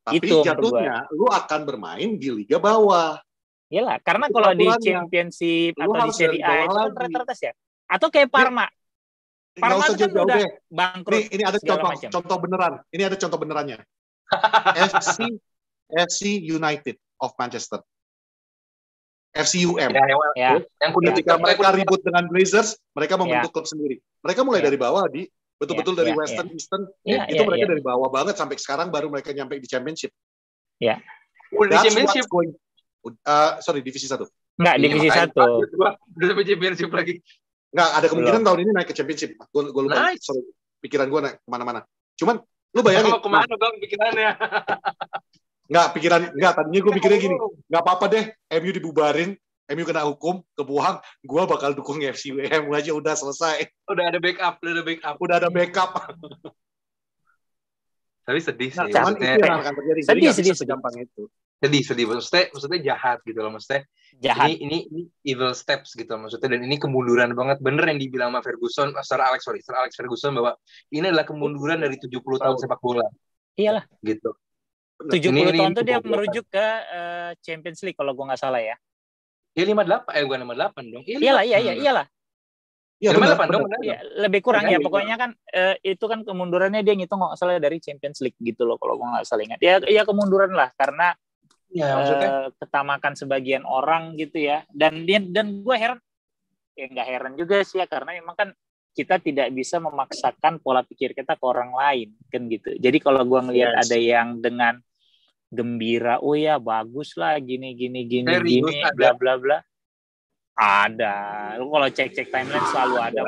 Tapi itu jatuhnya lu akan bermain di liga bawah. Iyalah, karena kalau di Championship atau di Serie A itu kan rata-rata ya. Atau kayak Parma. Parma kan udah bangkrut. Ini ada contoh beneran. Ini ada contoh benerannya. FC United of Manchester. FCUM. Yang ketika mereka ribut dengan Blazers, mereka membentuk klub sendiri. Mereka mulai dari bawah betul-betul dari Western Eastern. Itu mereka dari bawah banget sampai sekarang baru mereka nyampe di Championship. Ya. Udah di Championship. Divisi 1. Enggak, divisi 1. Udah sampai Championship lagi. Enggak, ada kemungkinan tahun ini naik ke Championship. Gue lupa. Nice. Sorry, pikiran gue naik kemana-mana. Cuman, lu bayangin. Kemana dong pikirannya? Enggak, tadinya gue pikirnya gini. Enggak apa-apa deh, MU dibubarin, MU kena hukum, kebuang, gue bakal dukung FCUM aja, udah selesai. Udah ada backup. Udah ada backup. Tapi sedih sih. Cuman itu yang akan terjadi. Sedih. Segampang itu. Sedih. Maksudnya jahat gitu loh. Maksudnya jahat. Ini evil steps gitu maksudnya. Dan ini kemunduran banget. Bener yang dibilang sama Ferguson, Sir Alex Ferguson, bahwa ini adalah kemunduran dari 70 tahun sepak bola. Iyalah. Gitu. 70 tahun tuh dia merujuk ke Champions League kalau gue nggak salah ya. Iya 58, bukan 58 dong. Iyalah. Iya, 58 dong. Ya, lebih kurang ya pokoknya kan itu kan kemundurannya dia ngitung nggak salah dari Champions League gitu loh kalau gue nggak salah ingat. Ya kemunduran lah karena ketamakan sebagian orang gitu ya. Dan gue heran, nggak heran juga sih ya karena memang kan kita tidak bisa memaksakan pola pikir kita ke orang lain kan gitu. Jadi kalau gue ngelihat ada yang dengan gembira, oh ya bagus lah gini bla bla bla. Ada. Lu kalau cek timeline selalu ada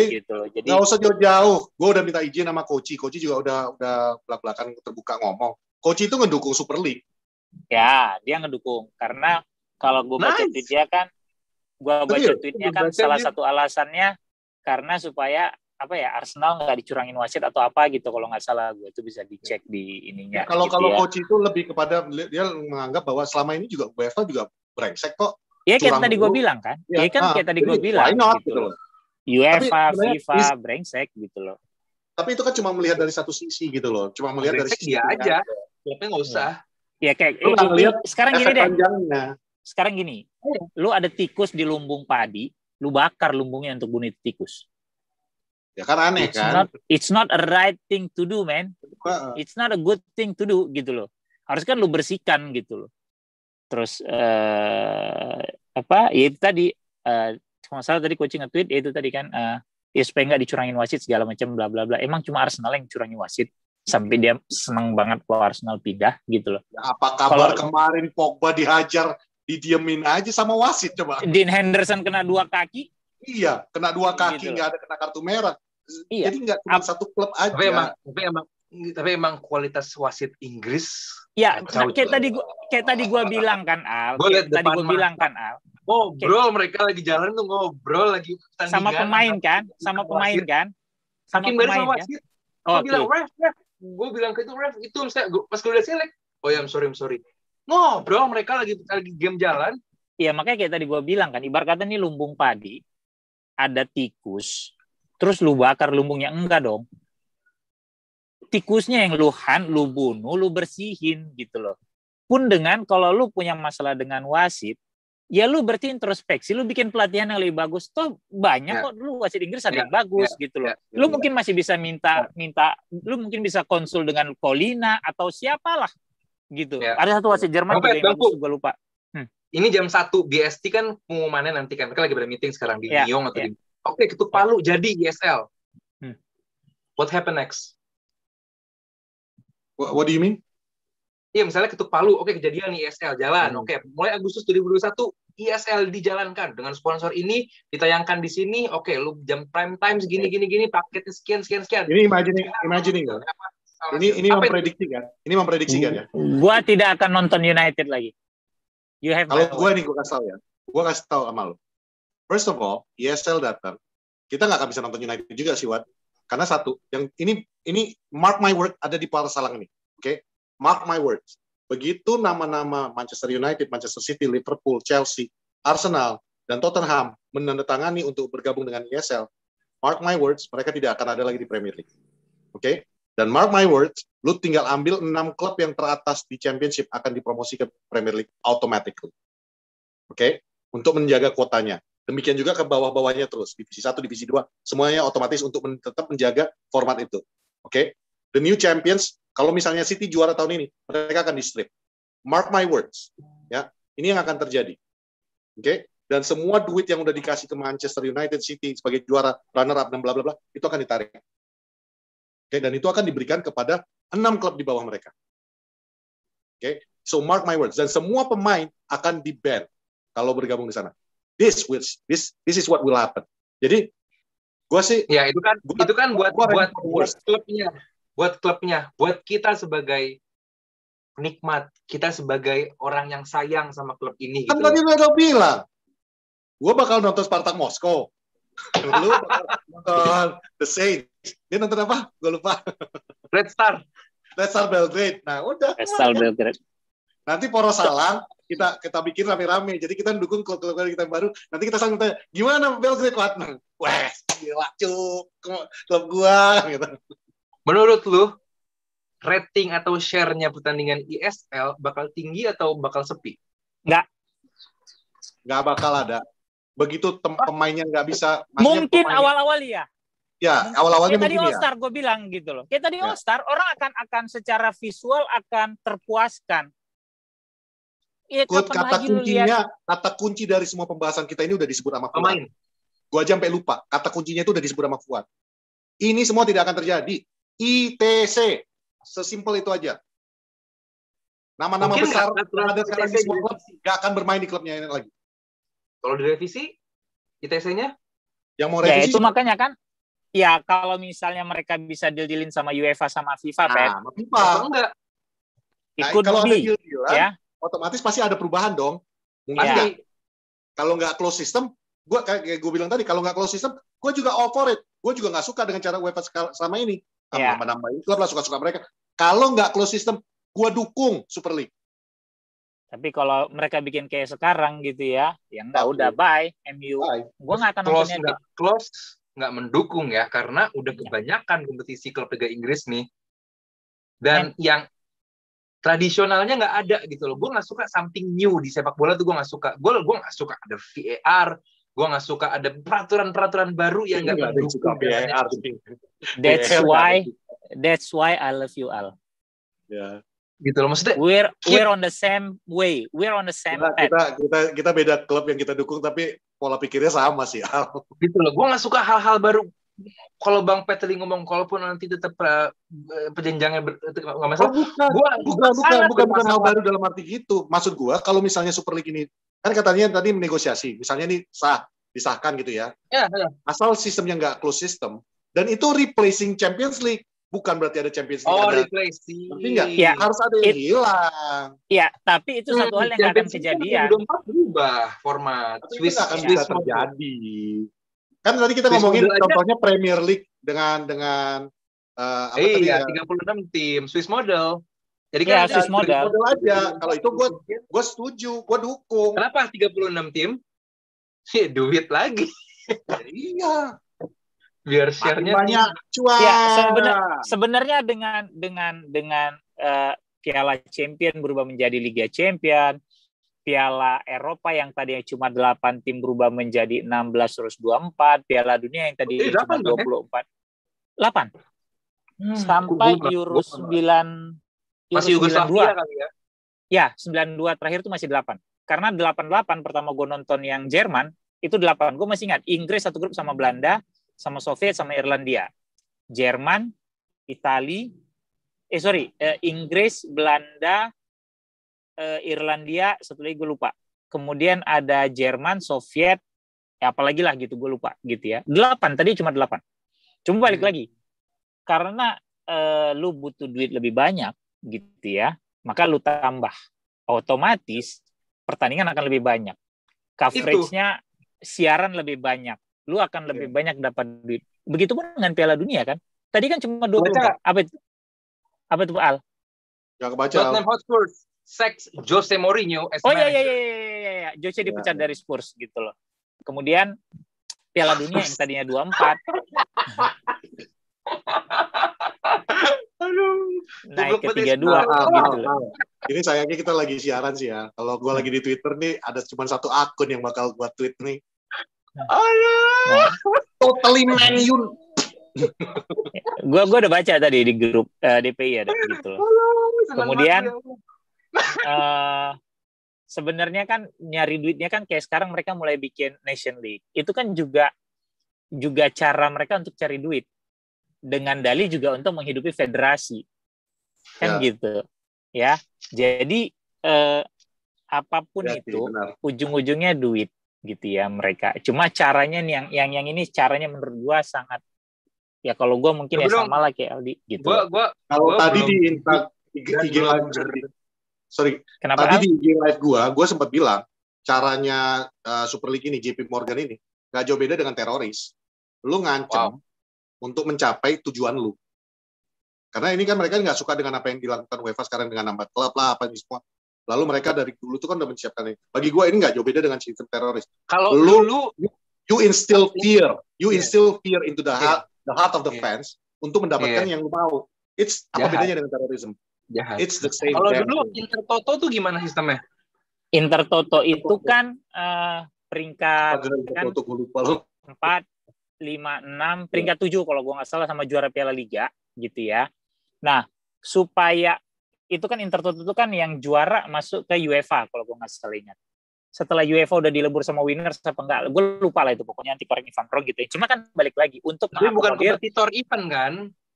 gitu. Jadi nggak usah jauh-jauh. Gue udah minta izin sama Koci juga udah belak-belakan terbuka ngomong. Koci itu ngedukung Super League. Ya, dia ngedukung karena kalau gue baca tweetnya kan, salah satu alasannya karena supaya Arsenal nggak dicurangin wasit atau apa gitu kalau nggak salah, gue itu bisa dicek di ininya. Kalau Koci itu lebih kepada dia menganggap bahwa selama ini juga UEFA juga brengsek kok. Iya kayak tadi gue bilang kan. Iya kan kayak tadi gue bilang gitu loh. UEFA, FIFA brengsek gitu loh. Tapi itu kan cuma melihat dari satu sisi gitu loh. Cuma melihat dari sisi dia aja. Klubnya nggak usah. Ya kayak sekarang gini deh. Sekarang gini. Lu ada tikus di lumbung padi, lu bakar lumbungnya untuk bunuh tikus. Ya kan aneh kan. It's not a right thing to do, man. It's not a good thing to do gitu loh. Harus kan lu bersihkan gitu loh. Terus ya itu tadi kalau salah tadi coaching nge-tweet ya itu tadi kan ya supaya nggak dicurangin wasit segala macam bla bla bla. Emang cuma Arsenal yang curangin wasit sampai dia seneng banget kalau Arsenal pindah gitu loh. Ya, apa kabar kemarin Pogba dihajar didiemin aja sama wasit coba. Dean Henderson kena 2 kaki. Iya, kena 2 kaki nggak ada kena kartu merah. Iya. Jadi nggak cuma satu klub aja. Tapi emang kualitas wasit Inggris. Ya, kayak tadi gue bilang kan Al. Ngobrol mereka lagi jalan tuh ngobrol lagi sama pemain kan. Saking baris sama wasit. Gue bilang ref. Gue bilang ke itu ref itu pas gue lihat selek. Oh ya, I'm sorry. Ngobrol mereka lagi game jalan. Iya, makanya kayak tadi gue bilang kan, ibarat kata ini lumbung padi, ada tikus, terus lu bakar lumbungnya, enggak dong. Tikusnya yang lu bunuh, lu bersihin gitu loh. Pun dengan kalau lu punya masalah dengan wasit, ya lu berarti introspeksi, lu bikin pelatihan yang lebih bagus. Toh banyak kok dulu wasit Inggris ada yang bagus gitu loh. Lu mungkin masih bisa minta, lu mungkin bisa konsul dengan Colina atau siapalah gitu. Ada satu wasit Jerman juga yang bagus, gue lupa. Ini jam 1 BST kan pengumumannya nanti kan. Kita lagi pada meeting sekarang di Lyon atau di... Oke, ketuk palu jadi ESL. What happen next? What do you mean? Iya, misalnya ketuk palu. Oke, kejadian ESL jalan. Oke, mulai Agustus 2021 ESL dijalankan dengan sponsor ini ditayangkan di sini. Oke, lu jam prime time segini paketnya sekian. Ini imagining kan? Ini memprediksikan ya. Gua tidak akan nonton United lagi. Kalau gue kasih tau ya, gue kasih tau sama lo. First of all, ESL datang, kita nggak akan bisa nonton United juga sih, Wat. Karena satu, yang ini mark my word ada di Paul Salang ini. Oke? Mark my words. Begitu nama-nama Manchester United, Manchester City, Liverpool, Chelsea, Arsenal, dan Tottenham menandatangani untuk bergabung dengan ESL, mark my words, mereka tidak akan ada lagi di Premier League. Oke? Dan mark my words, lu tinggal ambil 6 klub yang teratas di Championship akan dipromosi ke Premier League automatically. Oke? Untuk menjaga kuotanya. Demikian juga ke bawah-bawahnya terus. Divisi 1, Divisi 2, semuanya otomatis untuk tetap menjaga format itu. Oke? The new champions, kalau misalnya City juara tahun ini, mereka akan di-strip. Mark my words. Ya, ini yang akan terjadi. Oke? Dan semua duit yang udah dikasih ke Manchester United, City sebagai juara, runner-up, dan bla bla bla, itu akan ditarik. Oke? Dan itu akan diberikan kepada 6 klub di bawah mereka. Oke? So mark my words. Dan semua pemain akan di-ban kalau bergabung di sana. This is what will happen. Jadi, gue sih... Ya, itu kan buat klubnya, buat kita sebagai penikmat, kita sebagai orang yang sayang sama klub ini. Kan gitu. tadi udah bilang, gue bakal nonton Spartak Moskow. Lu bakal nonton The Saints. Dia nonton apa? Gue lupa. Red Star Belgrade. Nah, udah. Red Star Belgrade. Nanti Poros Salang kita bikin rame-rame. Jadi kita dukung klub-klub kita yang baru. Nanti kita saling tanya, gimana Belgrade Watman? Wah, gila cuk. Klub gua gitu. Menurut lu, rating atau share-nya pertandingan ESL bakal tinggi atau bakal sepi? Nggak bakal ada. Begitu pemainnya nggak bisa. Mungkin awal-awal ya. Ya, awal-awalnya mungkin mungkin ya. Kayak tadi All-Star gue bilang gitu loh. Kayak tadi All-Star, orang akan secara visual akan terpuaskan. Ya, kata kunci dari semua pembahasan kita ini udah disebut sama Fuad. Gue aja sampai lupa. Kata kuncinya itu udah disebut sama Fuad. Ini semua tidak akan terjadi. ITC. Sesimpel itu aja. Nama-nama besar yang ada sekarang di semua klub nggak akan bermain di klubnya ini lagi. Kalau direvisi, ITC-nya? Yang mau revisi? Ya itu makanya kan. Ya kalau misalnya mereka bisa deal-dealin sama UEFA sama FIFA, FIFA enggak. Ikut kalau ada deal ya. Otomatis pasti ada perubahan dong. Mungkin kalau nggak close system, kayak gue bilang tadi, kalau nggak close system, gue juga all for it. Gue juga nggak suka dengan cara UEFA selama ini. Nambah-nambahin klub lah, suka-suka mereka. Kalau nggak close system, gue dukung Super League. Tapi kalau mereka bikin kayak sekarang gitu ya enggak, udah bye MU. Gue nggak akan nontonnya. Close nggak mendukung ya, karena udah kebanyakan kompetisi klub Liga Inggris nih. Dan yang tradisionalnya nggak ada gitu loh. Gue nggak suka something new di sepak bola tuh, gue nggak suka. Gue nggak suka ada VAR. Gue nggak suka ada peraturan baru yang nggak mendukung VAR. That's why I love you all. Ya. Gitu loh, maksudnya. We're on the same way. We're on the same path. Kita beda klub yang kita dukung, tapi pola pikirnya sama sih. Gitu loh. Gue nggak suka hal-hal baru. Kalau Bang Petri ngomong, kalaupun nanti tetap penjenjangnya nggak masalah. Bukan hal baru dalam arti gitu. Maksud gue, kalau misalnya Super League ini, kan katanya tadi menegosiasi, misalnya ini disahkan gitu ya. Asal sistemnya nggak close system, dan itu replacing Champions League, bukan berarti ada Champions League. Replacing. Tapi nggak, harus ada yang hilang. Iya, tapi itu satu hal yang akan kejadian. Berubah format. Swiss akan bisa terjadi. Kan tadi kita ngomongin contohnya Premier League dengan apa tadi ya? 36 tim Swiss model. Jadi kan Swiss model aja. Kalau itu gue setuju, gue dukung. Kenapa 36 tim? Duit lagi. Iya. Biar share-nya banyak cuan. Ya, sebenarnya dengan Piala Champion berubah menjadi Liga Champion, Piala Eropa yang tadinya cuma 8 tim berubah menjadi 16 terus 24, Piala Dunia yang tadi cuma 24. 8. Sampai Euro 9. Masih Yugoslavia kali ya? Ya, 92 terakhir itu masih 8. Karena 88 pertama gue nonton yang Jerman, itu 8. Gue masih ingat, Inggris satu grup sama Belanda, sama Soviet, sama Irlandia. Jerman, Inggris, Belanda, Irlandia, satu lagi gue lupa. Kemudian ada Jerman, Soviet, apalagi lah gitu, gue lupa gitu ya. 8, tadi cuma 8. Cuma balik lagi. Karena lu butuh duit lebih banyak gitu ya, maka lu tambah. Otomatis pertandingan akan lebih banyak. Coverage-nya siaran lebih banyak. lu akan lebih banyak dapat duit. Begitupun dengan Piala Dunia kan. Tadi kan cuma 24. Apa itu? Apa itu, Pak Al? Jangan kebaca. Tottenham Hotspur sacks Jose Mourinho as manager. Iya. Jose dipecat dari Spurs gitu loh. Kemudian Piala Dunia yang tadinya 24. Naik ke 32 gitu loh. Ini sayangnya kita lagi siaran sih ya. Kalau gue lagi di Twitter nih, ada cuma satu akun yang bakal buat tweet nih. Totally Man U. Gue udah baca tadi di grup DPI ada gitu. Kemudian sebenarnya kan nyari duitnya kan kayak sekarang mereka mulai bikin Nation League. Itu kan juga cara mereka untuk cari duit. Dengan dalih juga untuk menghidupi federasi. Kan gitu. Ya. Jadi apapun itu ujung-ujungnya duit gitu ya mereka. Cuma caranya nih yang ini caranya menurut gua sangat ya kalau gua mungkin sama lah kayak Aldi gitu. Kalau tadi di IG live kenapa tadi di IG live gua sempat bilang caranya Super League ini JP Morgan ini nggak jauh beda dengan teroris. Lu ngancam untuk mencapai tujuan lu. Karena ini kan mereka nggak suka dengan apa yang dilakukan UEFA sekarang dengan nambah klub lah apa ini semua. Lalu mereka dari dulu tuh kan udah menyiapkan ini. Bagi gue ini nggak jauh beda dengan sistem teroris. Kalau you instill fear into the heart of the fans untuk mendapatkan yang lu mau. It's apa bedanya dengan terorisme? It's the same. Kalau dulu Intertoto tuh gimana sistemnya? Intertoto itu kan peringkat kan 4, 5, 6, peringkat 7 kalau gue nggak salah sama juara Piala Liga gitu ya. Nah, supaya itu kan Intertoto itu kan yang juara masuk ke UEFA kalau gue nggak salah ingat. Setelah UEFA udah dilebur sama Winners apa enggak, gue lupa lah itu pokoknya anti koreng Ivan Pro gitu ya. Cuma kan balik lagi untuk tapi bukan kompetitor event kan?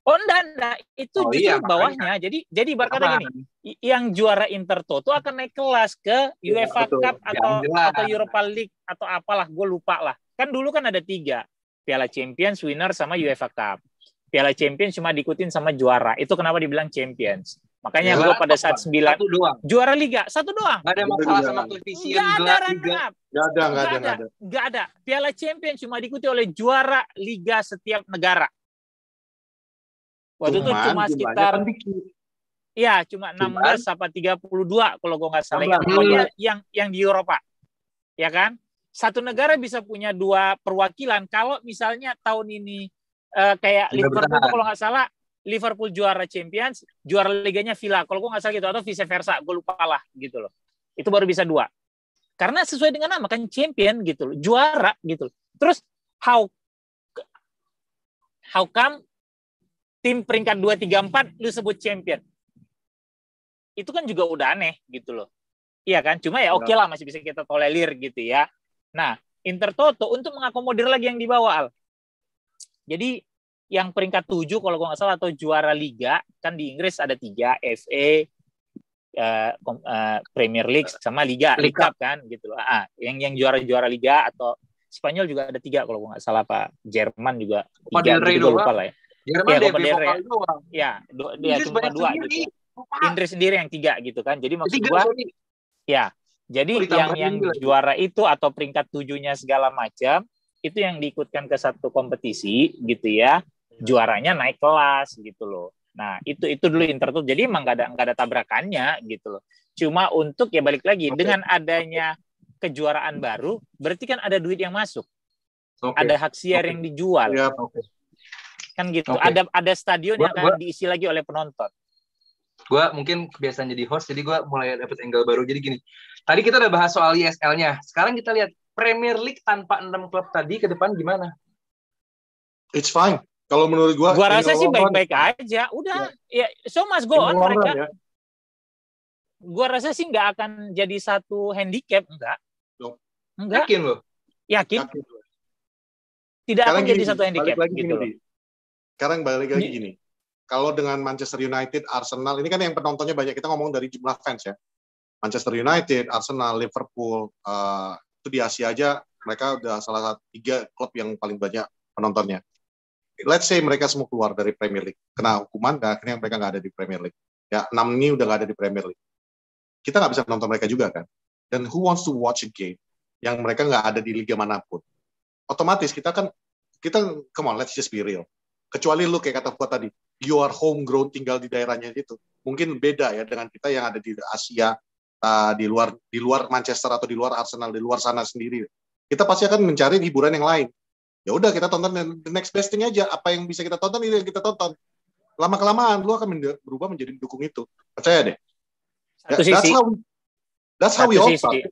Oh enggak, itu justru bawahnya. Jadi berkata gini, yang juara Intertoto akan naik kelas ke UEFA Cup atau Europa League atau apalah, gue lupa lah. Kan dulu kan ada 3, Piala Champions, Winners sama UEFA Cup. Piala Champions cuma diikutin sama juara. Itu kenapa dibilang Champions. Makanya gue pada saat 9 juara Liga 1 doang. Gak ada masalah sama koefisien. Gak ada. Piala Champions cuma diikuti oleh juara Liga setiap negara. Waktu itu cuma sekitar cuma 16 apa 32 kalau gue nggak salah. Pokoknya yang di Eropa. Ya kan? Satu negara bisa punya 2 perwakilan kalau misalnya tahun ini kayak Liverpool kalau nggak salah Liverpool juara Champions, juara liganya Villa. Kalau gue nggak salah gitu, atau vice versa, gue lupa lah gitu loh. Itu baru bisa 2. Karena sesuai dengan nama kan champion gitu loh, juara gitu loh. Terus how come tim peringkat 2, 3, 4 lu sebut champion? Itu kan juga udah aneh gitu loh. Iya kan? Cuma ya oke lah masih bisa kita tolerir gitu ya. Nah, Intertoto untuk mengakomodir lagi yang di bawah Al. Jadi yang peringkat 7 kalau gue nggak salah atau juara Liga kan di Inggris ada 3, FA, Premier League sama Liga Cup kan gitu loh. Yang juara Liga atau Spanyol juga ada 3 kalau gue nggak salah, Pak. Jerman juga 3 gitu, lupa lah ya. Jerman Copa del Rey ya. Dia cuma 2 gitu. Inggris sendiri yang 3 gitu kan. Jadi maksud gue ya. Jadi yang juara itu atau peringkat 7-nya segala macam itu yang diikutkan ke satu kompetisi gitu ya. Juaranya naik kelas gitu loh. Nah, itu dulu Intertoto. Jadi emang nggak ada tabrakannya gitu loh. Cuma untuk ya balik lagi dengan adanya kejuaraan baru, berarti kan ada duit yang masuk. Ada hak siar yang dijual. Kan gitu. Ada stadion yang akan diisi lagi oleh penonton. Gue mungkin kebiasaan jadi host, jadi gue mulai dapet angle baru. Jadi gini, tadi kita udah bahas soal ISL-nya. Sekarang kita lihat Premier League tanpa 6 klub tadi ke depan gimana? It's fine. Kalau menurut gue rasa sih baik-baik aja. Udah, ya so must go on mereka. Gue rasa sih nggak akan jadi satu handicap, enggak. Yakin lo? Yakin. Tidak akan jadi satu handicap gitu loh. Sekarang balik lagi gini. Kalau dengan Manchester United, Arsenal, ini kan yang penontonnya banyak, kita ngomong dari jumlah fans ya. Manchester United, Arsenal, Liverpool, itu di Asia aja mereka udah salah satu 3 klub yang paling banyak penontonnya. Let's say mereka semua keluar dari Premier League, kena hukuman, dan akhirnya mereka nggak ada di Premier League. Ya, 6 ini udah nggak ada di Premier League. Kita nggak bisa nonton mereka juga kan. Dan who wants to watch a game yang mereka nggak ada di liga manapun? otomatis kita come on, let's just be real. Kecuali lu kayak kata gua tadi, you are homegrown, tinggal di daerahnya itu. Mungkin beda ya dengan kita yang ada di Asia, di luar Manchester atau di luar Arsenal, di luar sana sendiri. Kita pasti akan mencari hiburan yang lain. Ya udah, kita tonton the next best thing aja. Apa yang bisa kita tonton, itu yang kita tonton. Lama-kelamaan lu akan berubah menjadi dukung itu. Percaya deh. That's how we all started.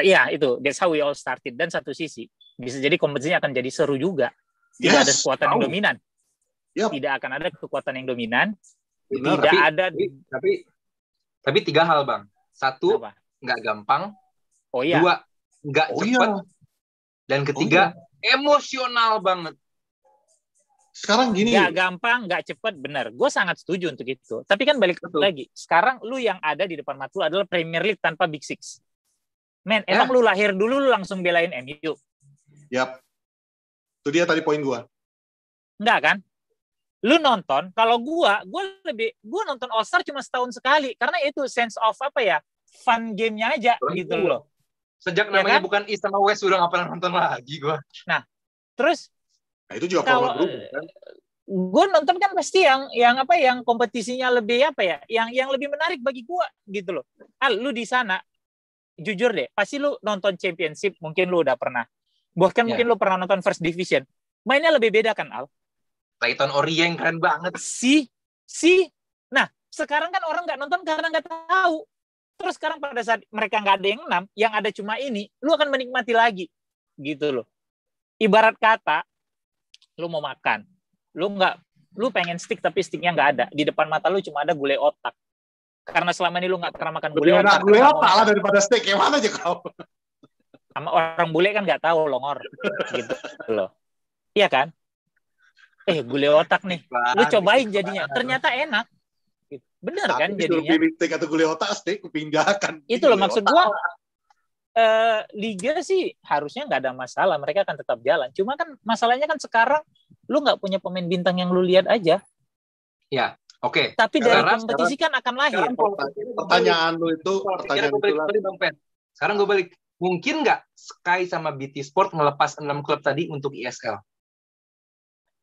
Iya, itu. That's how we all started. Dan satu sisi, bisa jadi kompetisinya akan jadi seru juga. Tidak ada kekuatan yang dominan. Yep. Tidak akan ada kekuatan yang dominan. Benar, tapi 3 hal, Bang. 1, nggak gampang. Oh iya. 2, nggak cepat. Iya. Dan ketiga, emosional banget. Sekarang gini. Nggak gampang, nggak cepat, benar. Gue sangat setuju untuk itu. Tapi kan balik lagi. Sekarang lu yang ada di depan mata lu adalah Premier League tanpa Big Six. Men, emang lu lahir dulu lu langsung belain MU? Yap. Itu dia tadi poin gue. Enggak kan? Lu nonton, kalau gue nonton All Star cuma setahun sekali. Karena itu sense of fun game-nya aja gitu loh. Sejak namanya kan? Bukan East sama West udah nggak pernah nonton lagi gue. Nah, terus itu juga kalau kan? Gue nonton kan pasti yang kompetisinya lebih yang lebih menarik bagi gue gitu loh. Lu di sana jujur deh, pasti lu nonton Championship, mungkin lu udah pernah. Bahkan mungkin lu pernah nonton First Division. Mainnya lebih beda kan, Al? Leyton Orient keren banget. Nah, sekarang kan orang nggak nonton karena nggak tahu. Terus sekarang pada saat mereka nggak ada yang 6, yang ada cuma ini, lu akan menikmati lagi. Gitu loh. Ibarat kata, lu mau makan. Lu pengen stick tapi sticknya nggak ada. Di depan mata lu cuma ada gulai otak. Karena selama ini lu nggak pernah makan gulai otak. Gulai otak lah daripada steak. Yang mana aja kau? Sama orang bule kan nggak tahu longor. Gitu loh. Iya kan? Gulai otak nih. Lu cobain jadinya. Ternyata enak. Bener kan jadinya? Pilih steak atau gulai otak, steak pindahkan. Itu loh maksud gua. Liga sih harusnya nggak ada masalah, mereka akan tetap jalan. Cuma kan masalahnya kan sekarang lu nggak punya pemain bintang yang lu lihat aja. Ya, oke. Tapi dari kompetisi kan akan lahir. Pertanyaan lu itu, Sekarang gue balik. Mungkin nggak Sky sama BT Sport ngelepas 6 klub tadi untuk ISL?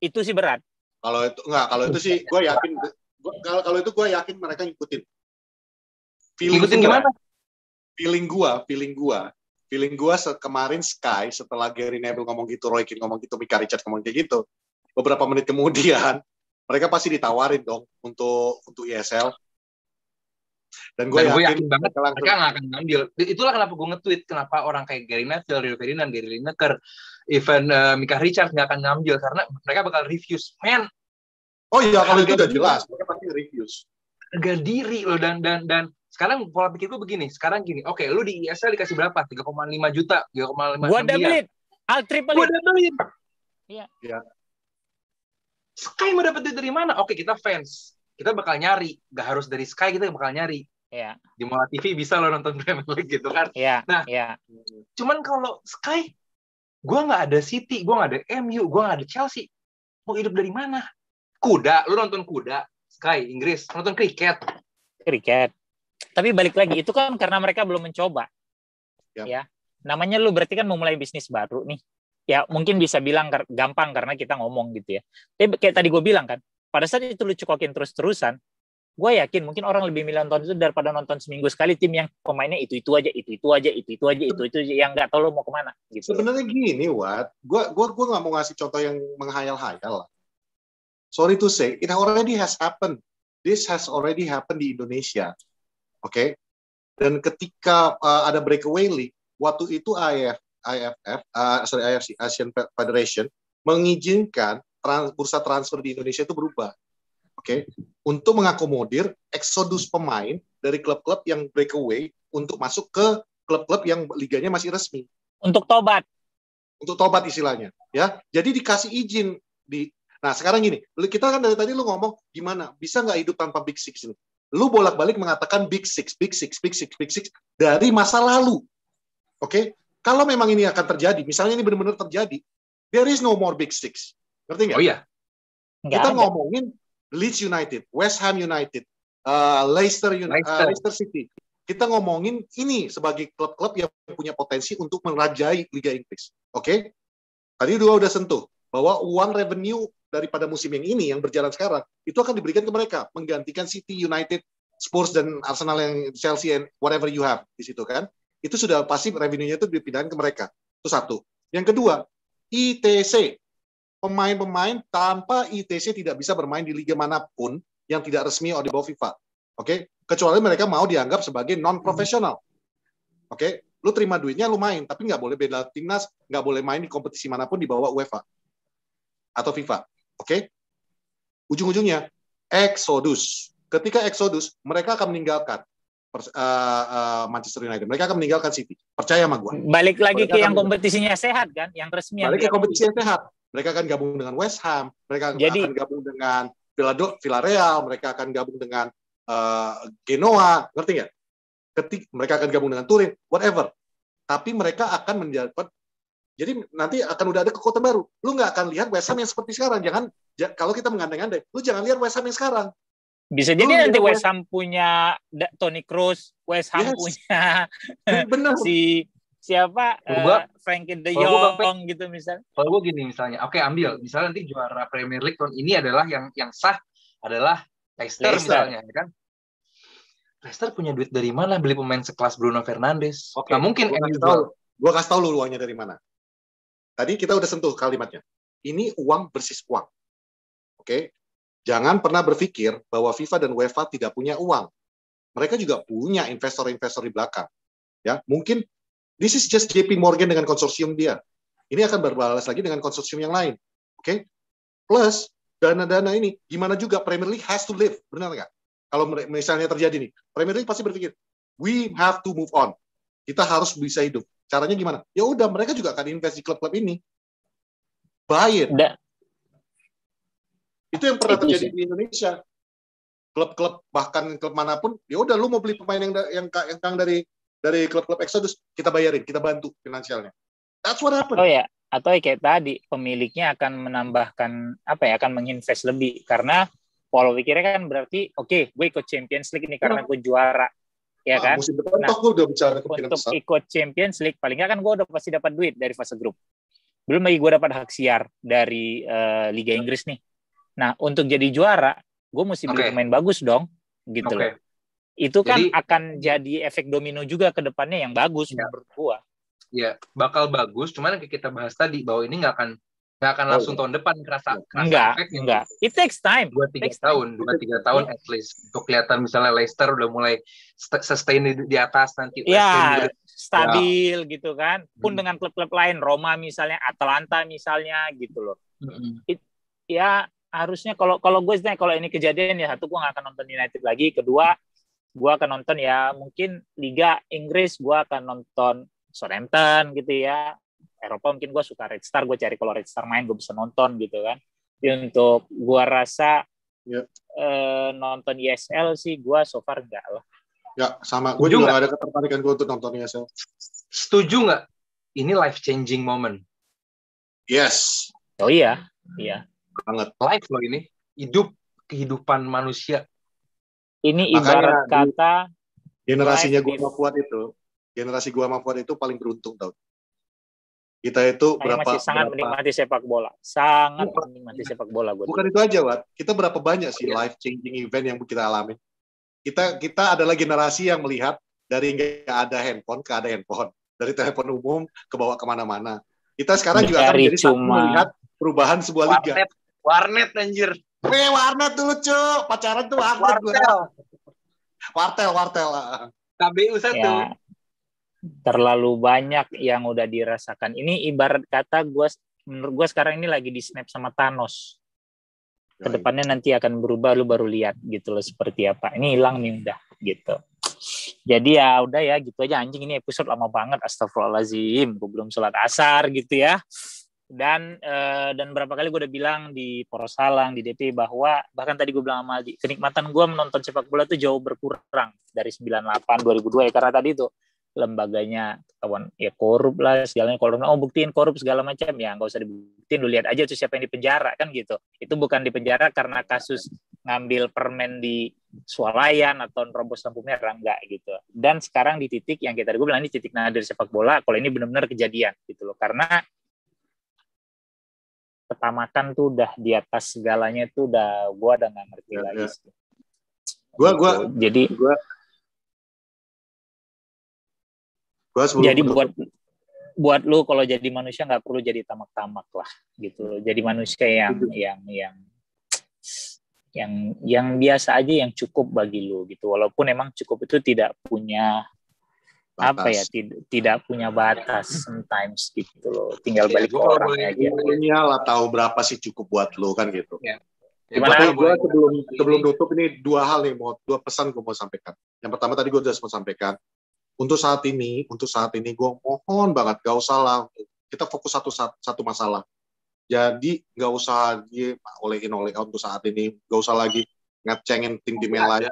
Itu sih berat. Kalau itu sih gue yakin. Kalau itu gue yakin mereka ngikutin. Ngikutin gimana? Feeling gua kemarin Sky setelah Gary Neville ngomong gitu, Roy Keane ngomong gitu, Micah Richards ngomong kayak gitu, beberapa menit kemudian mereka pasti ditawarin dong untuk ESL. Dan gue yakin banget mereka nggak akan ngambil. Itulah kenapa gue nge-tweet kenapa orang kayak Gary Neville, Rio Ferdinand, Gary Lineker, even Micah Richards nggak akan ngambil karena mereka bakal refuse. Man. Oh iya, kalau itu udah jelas mereka pasti refuse. Harga diri loh dan sekarang pola pikirku begini, sekarang gini, oke, lu di ISL dikasih berapa? 3,5 juta, 3,5 miliar. Gua double it. Triple it. Iya. Sky mau dapat duit dari mana? Oke, kita fans. Kita bakal nyari. Gak harus dari Sky, kita bakal nyari. Iya. Di Mola TV bisa lo nonton Premier League gitu kan. Iya. Nah, cuman kalau Sky, gue nggak ada City, gue nggak ada MU, gue nggak ada Chelsea. Mau hidup dari mana? Kuda, lu nonton kuda. Sky, Inggris. Nonton kriket. Tapi balik lagi, itu kan karena mereka belum mencoba. Ya. Namanya lu berarti kan memulai bisnis baru nih. Ya, mungkin bisa bilang gampang karena kita ngomong gitu ya. Tapi kayak tadi gue bilang kan, pada saat itu lu cekokin terus-terusan, gue yakin mungkin orang lebih milih nonton itu daripada nonton seminggu sekali tim yang pemainnya itu aja, yang nggak tahu lu mau kemana. Gitu. Sebenarnya gini, Wat. Gue nggak mau ngasih contoh yang menghayal-hayal. Sorry to say, it already has happened. This has already happened di Indonesia. Oke, dan ketika ada breakaway league, waktu itu AFC, Asian Federation, mengizinkan bursa transfer di Indonesia itu berubah. Oke, untuk mengakomodir eksodus pemain dari klub-klub yang breakaway untuk masuk ke klub-klub yang liganya masih resmi. Untuk tobat istilahnya, ya. Jadi dikasih izin di. Nah sekarang gini, kita kan dari tadi lu ngomong gimana bisa nggak hidup tanpa Big Six ini? Lu bolak-balik mengatakan Big Six dari masa lalu. Oke? Kalau memang ini akan terjadi, misalnya ini benar-benar terjadi, there is no more Big Six. Ngerti nggak? Oh iya. Kita ngomongin Leeds United, West Ham United, Leicester City. Kita ngomongin ini sebagai klub-klub yang punya potensi untuk merajai Liga Inggris. Oke? Tadi dua udah sentuh bahwa uang revenue daripada musim yang ini yang berjalan sekarang itu akan diberikan ke mereka, menggantikan City, United, Spurs dan Arsenal, yang Chelsea and whatever you have di situ kan. Itu sudah pasti revenue-nya itu dipindahkan ke mereka. Itu satu. Yang kedua, ITC. Pemain-pemain tanpa ITC tidak bisa bermain di liga manapun yang tidak resmi di bawah FIFA. Oke? Kecuali mereka mau dianggap sebagai non-profesional. Oke? Lu terima duitnya, lu main. Tapi nggak boleh bela timnas, nggak boleh main di kompetisi manapun di bawah UEFA atau FIFA. Oke? Ujung-ujungnya, Exodus. Ketika Exodus, mereka akan meninggalkan Manchester United. Mereka akan meninggalkan City. Percaya sama gue. Balik lagi mereka ke yang kompetisinya sehat kan, yang resmi. Balik ke kompetisi yang sehat. Mereka akan gabung dengan West Ham. Mereka akan gabung dengan Villarreal. Mereka akan gabung dengan Genoa. Ngerti nggak? Mereka akan gabung dengan Turin. Whatever. Tapi mereka akan mendapat. Jadi nanti akan udah ada kekuatan baru. Lu nggak akan lihat West Ham yang seperti sekarang. Kalau kita mengandai-andai, lu jangan lihat West Ham yang sekarang. Bisa jadi nanti West Ham punya Toni Kroos, West Ham punya siapa Frankie de Jong gitu misalnya. Kalau gue gini misalnya, oke ambil misalnya nanti juara Premier League tahun ini adalah yang sah adalah Leicester misalnya, kan? Leicester punya duit dari mana beli pemain sekelas Bruno Fernandes? Nggak mungkin. Gue kasih tahu lu uangnya dari mana. Tadi kita udah sentuh kalimatnya. Ini uang bersis uang. Oke? Jangan pernah berpikir bahwa FIFA dan UEFA tidak punya uang. Mereka juga punya investor-investor di belakang. Ya, mungkin this is just JP Morgan dengan konsorsium dia. Ini akan berbalas lagi dengan konsorsium yang lain. Oke? Plus dana-dana ini gimana juga Premier League has to live, benar nggak? Kalau misalnya terjadi nih, Premier League pasti berpikir, we have to move on. Kita harus bisa hidup. Caranya gimana? Ya udah, mereka juga akan invest di klub-klub ini. Buy it. Itu yang pernah terjadi di Indonesia. Klub-klub bahkan klub manapun, ya udah lu mau beli pemain yang dari klub-klub Exodus, kita bayarin, kita bantu finansialnya. That's what happened. Oh ya, atau kayak tadi pemiliknya akan menambahkan akan menginvest lebih karena pola pikirnya kan berarti oke, gue ikut Champions League ini karena gue juara. Ya kan? Musim depan gue udah bicara untuk besar. Ikut Champions League paling nggak kan gue udah pasti dapat duit dari fase grup. Belum lagi gue dapat hak siar dari Liga Inggris nih. Nah, untuk jadi juara, gue mesti beli pemain bagus dong, gitu loh. Itu kan akan jadi efek domino juga ke depannya yang bagus menurut gue. Iya, bakal bagus. Cuman kayak kita bahas tadi bahwa ini nggak akan langsung tahun depan kerasa efeknya. Enggak. It takes time. 2-3 tahun at least. Untuk kelihatan misalnya Leicester udah mulai sustain di atas nanti. Ya, stabil gitu kan. Pun dengan klub-klub lain, Roma misalnya, Atalanta misalnya gitu loh. Ya harusnya kalau gue kalau ini kejadian ya satu gue nggak akan nonton United lagi. Kedua, gue akan nonton ya mungkin Liga Inggris, gue akan nonton Southampton gitu ya. Eropa mungkin gue suka Red Star, gue cari kalau Red Star main gue bisa nonton gitu kan. Jadi untuk gue rasa nonton ESL sih gue so far enggak lah. Ya sama, gue juga gak ada ketertarikan gue untuk nonton ESL. Setuju nggak? Ini life changing moment. Yes. Oh iya. Banget. Life loh ini, kehidupan manusia. Ini ibarat kata generasinya gue sama Fuad itu, generasi gue sama Fuad itu paling beruntung tau. Kita itu masih sangat menikmati sepak bola. Sangat menikmati sepak bola. Bukan itu aja, Wat. Kita berapa banyak sih life changing event yang kita alami. Kita adalah generasi yang melihat dari nggak ada handphone ke ada handphone, dari telepon umum ke bawa kemana-mana. Kita sekarang juga akan menjadi melihat perubahan sebuah liga. Warnet anjir. Warnet dulu, Cuk. Pacaran tuh warnet. Wartel. KBU 1. Ya, terlalu banyak yang udah dirasakan. Ini ibarat kata menurut gue sekarang ini lagi di snap sama Thanos. Kedepannya nanti akan berubah, lu baru lihat gitu loh seperti apa. Ini hilang nih udah gitu. Jadi ya udah ya gitu aja anjing, ini episode lama banget. Astagfirullahaladzim, gue belum sholat asar gitu ya. Dan berapa kali gue udah bilang di Poros Halang, di DP bahwa bahkan tadi gue bilang sama Aldi, kenikmatan gue menonton sepak bola tuh jauh berkurang dari 98 2002 ya, karena tadi tuh lembaganya kawan ya korup lah segalanya, buktiin korup segala macam ya, nggak usah dibuktiin, lu lihat aja tuh siapa yang di penjara kan gitu. Itu bukan di penjara karena kasus ngambil permen di swalayan atau nerobos lampu merah, enggak gitu. Dan sekarang di titik yang kita gue bilang ini titik nadir sepak bola, kalau ini benar-benar kejadian gitu loh, karena ketamakan tuh udah di atas segalanya, tuh udah gue udah nggak ngerti lagi sih. Jadi buat lu kalau jadi manusia nggak perlu jadi tamak-tamak lah gitu. Jadi manusia yang biasa aja, yang cukup bagi lu gitu. Walaupun emang cukup itu tidak punya batas. Tidak punya batas sometimes gitu loh. Tinggal balik ke orang aja. Punya lah tahu berapa sih cukup buat lu kan gitu. Ya. Gimana? Gue sebelum tutup ini dua hal nih, dua pesan gue mau sampaikan. Yang pertama tadi gue udah sempat sampaikan. Untuk saat ini gue mohon banget gak usah lah, kita fokus satu masalah. Jadi gak usah lagi all in out untuk saat ini, gak usah lagi ngecengin tim-tim yang lain.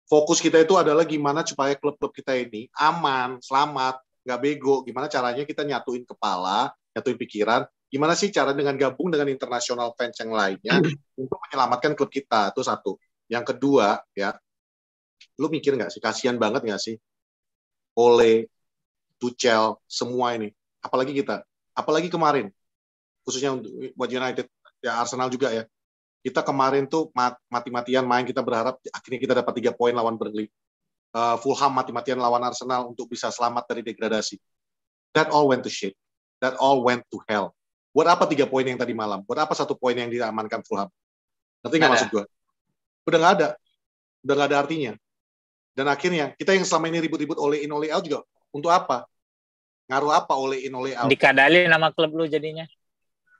Fokus kita itu adalah gimana supaya klub-klub kita ini aman, selamat, gak bego. Gimana caranya kita nyatuin kepala, nyatuin pikiran. Gimana sih cara dengan gabung dengan international fans yang lainnya untuk menyelamatkan klub kita, itu satu. Yang kedua, ya, lu mikir nggak sih, kasihan banget nggak sih Ole, Tuchel, semua ini, apalagi kemarin, khususnya buat United, ya Arsenal juga ya, kita kemarin tuh mati-matian main, kita berharap akhirnya kita dapat 3 poin lawan Burnley, Fulham mati-matian lawan Arsenal untuk bisa selamat dari degradasi. That all went to shit, that all went to hell. Buat apa 3 poin yang tadi malam? Buat apa 1 poin yang diamankan Fulham? Ngerti nggak maksud gue? Udah nggak ada artinya. Dan akhirnya, kita yang selama ini ribut-ribut all in, all out juga, untuk apa? Ngaruh apa all in, all out? Dikadalin nama klub lu jadinya.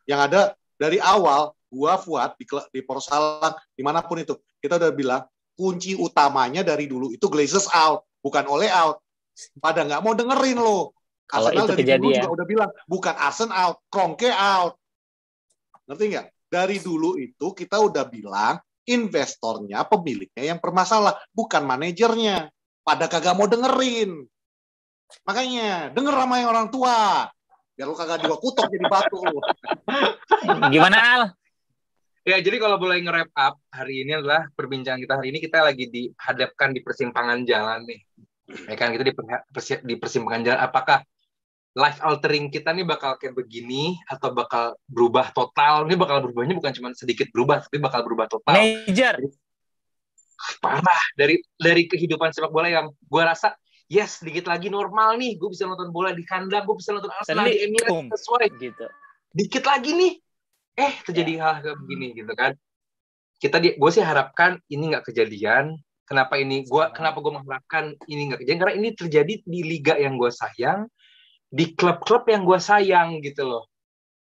Yang ada, dari awal, gua Fuad, di Porsalang, dimanapun itu, kita udah bilang, kunci utamanya dari dulu itu Glazers out, bukan all out. Pada nggak mau dengerin lo. Arsenal dari dulu juga udah bilang, bukan Arsenal out, Kroenke out. Ngerti nggak? Dari dulu itu, kita udah bilang, investornya, pemiliknya yang bermasalah, bukan manajernya. Pada kagak mau dengerin. Makanya, denger sama yang orang tua. Biar lu kagak kutok jadi batu. Gimana, Al? Ya, jadi kalau boleh nge-wrap up, hari ini adalah perbincangan kita hari ini, kita lagi dihadapkan di persimpangan jalan nih. Ya kan, kita di persimpangan jalan, apakah life altering kita nih bakal kayak begini atau bakal berubah total? Ini bakal berubahnya bukan cuma sedikit berubah, tapi bakal berubah total. Major. Parah dari kehidupan sepak bola yang gue rasa yes, sedikit lagi normal nih, gue bisa nonton bola di kandang, gue bisa nonton Arsenal di Emirates sesuai gitu. Dikit lagi nih, terjadi hal kayak begini gitu kan. Gue sih harapkan ini nggak kejadian. Kenapa gue mengharapkan ini nggak kejadian? Karena ini terjadi di liga yang gue sayang, di klub-klub yang gue sayang gitu loh.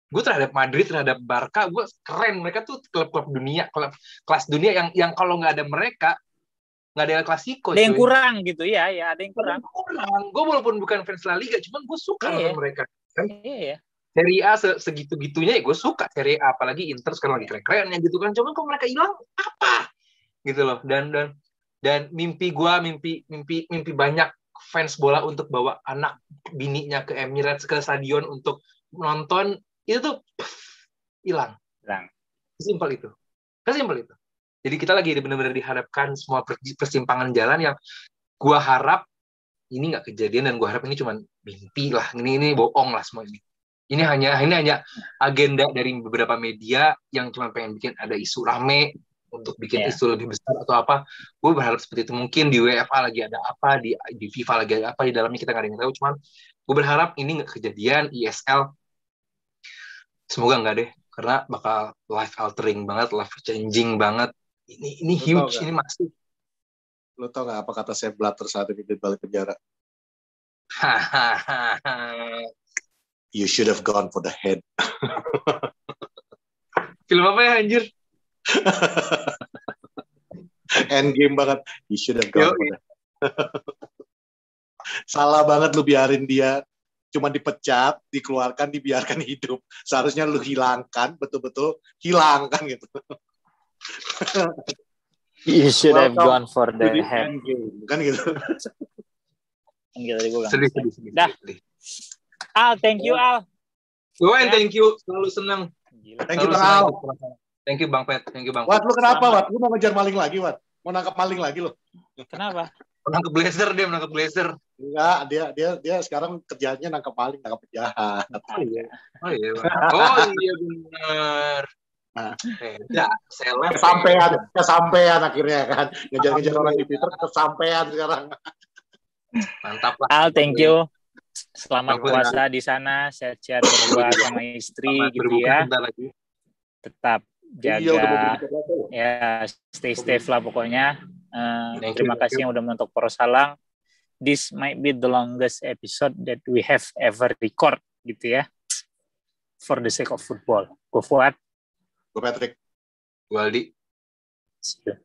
Gue terhadap Madrid, terhadap Barca, gue keren. Mereka tuh klub-klub dunia, klub kelas dunia yang kalau nggak ada mereka, nggak ada El Clasico. Ada yang kurang gitu ya, ada yang kurang. Gue walaupun bukan fans La Liga, cuman gue suka sama mereka. Kan? Iya. Serie A segitu-gitunya ya gue suka Serie A, apalagi Inter sekarang lagi keren-kerennya gitu kan. Cuman kalau mereka hilang, apa? Gitu loh. Dan mimpi banyak fans bola untuk bawa anak bininya ke Emirates, ke stadion untuk nonton, itu tuh hilang. Sesimpel itu. Jadi kita lagi benar-benar dihadapkan semua persimpangan jalan yang gua harap ini nggak kejadian, dan gua harap ini cuma mimpi lah. Ini bohong lah semua ini. Ini hanya agenda dari beberapa media yang cuma pengen bikin ada isu rame untuk bikin isu lebih besar atau apa. Gue berharap seperti itu. Mungkin di UEFA lagi ada apa, di FIFA lagi ada apa, di dalamnya kita nggak ada yang tahu. Cuman gue berharap ini nggak kejadian. ESL semoga nggak deh, karena bakal life altering banget, life changing banget. Ini huge, ini masif. Lo tau nggak apa kata Sepp Blatter saat ini di balik penjara? You should have gone for the head. Film apa ya anjir? Endgame banget. You should have gone for that. Salah banget lu biarin dia cuma dipecat, dikeluarkan, dibiarkan hidup. Seharusnya lu hilangkan, betul-betul hilangkan gitu. You should have gone for the head. Kan gitu. Sedih. Dah. Al, thank you Al. Thank you, selalu senang. Thank you Bang Al. Thank you Bang Pet, thank you Bang. Wat, lu kenapa Wat? Lu mau ngejar maling lagi Wat? Mau nangkap maling lagi lo? Kenapa? Menangkap blazer. Enggak, dia sekarang kerjanya nangkap maling, nangkap penjahat. Oh iya benar. Nah, kesampean akhirnya kan. Ngejar-ngejar orang di Twitter kesampean sekarang. Mantap lah. Al, thank you. Selamat puasa di sana, sehat-sehat berdua sama istri gitu ya. Tetap jaga ya, stay safe lah pokoknya. Terima kasih yang udah menonton Poros Halang. This might be the longest episode that we have ever record gitu ya. For the sake of football. Go Fuad. Go Patrick. Go Aldi. See you.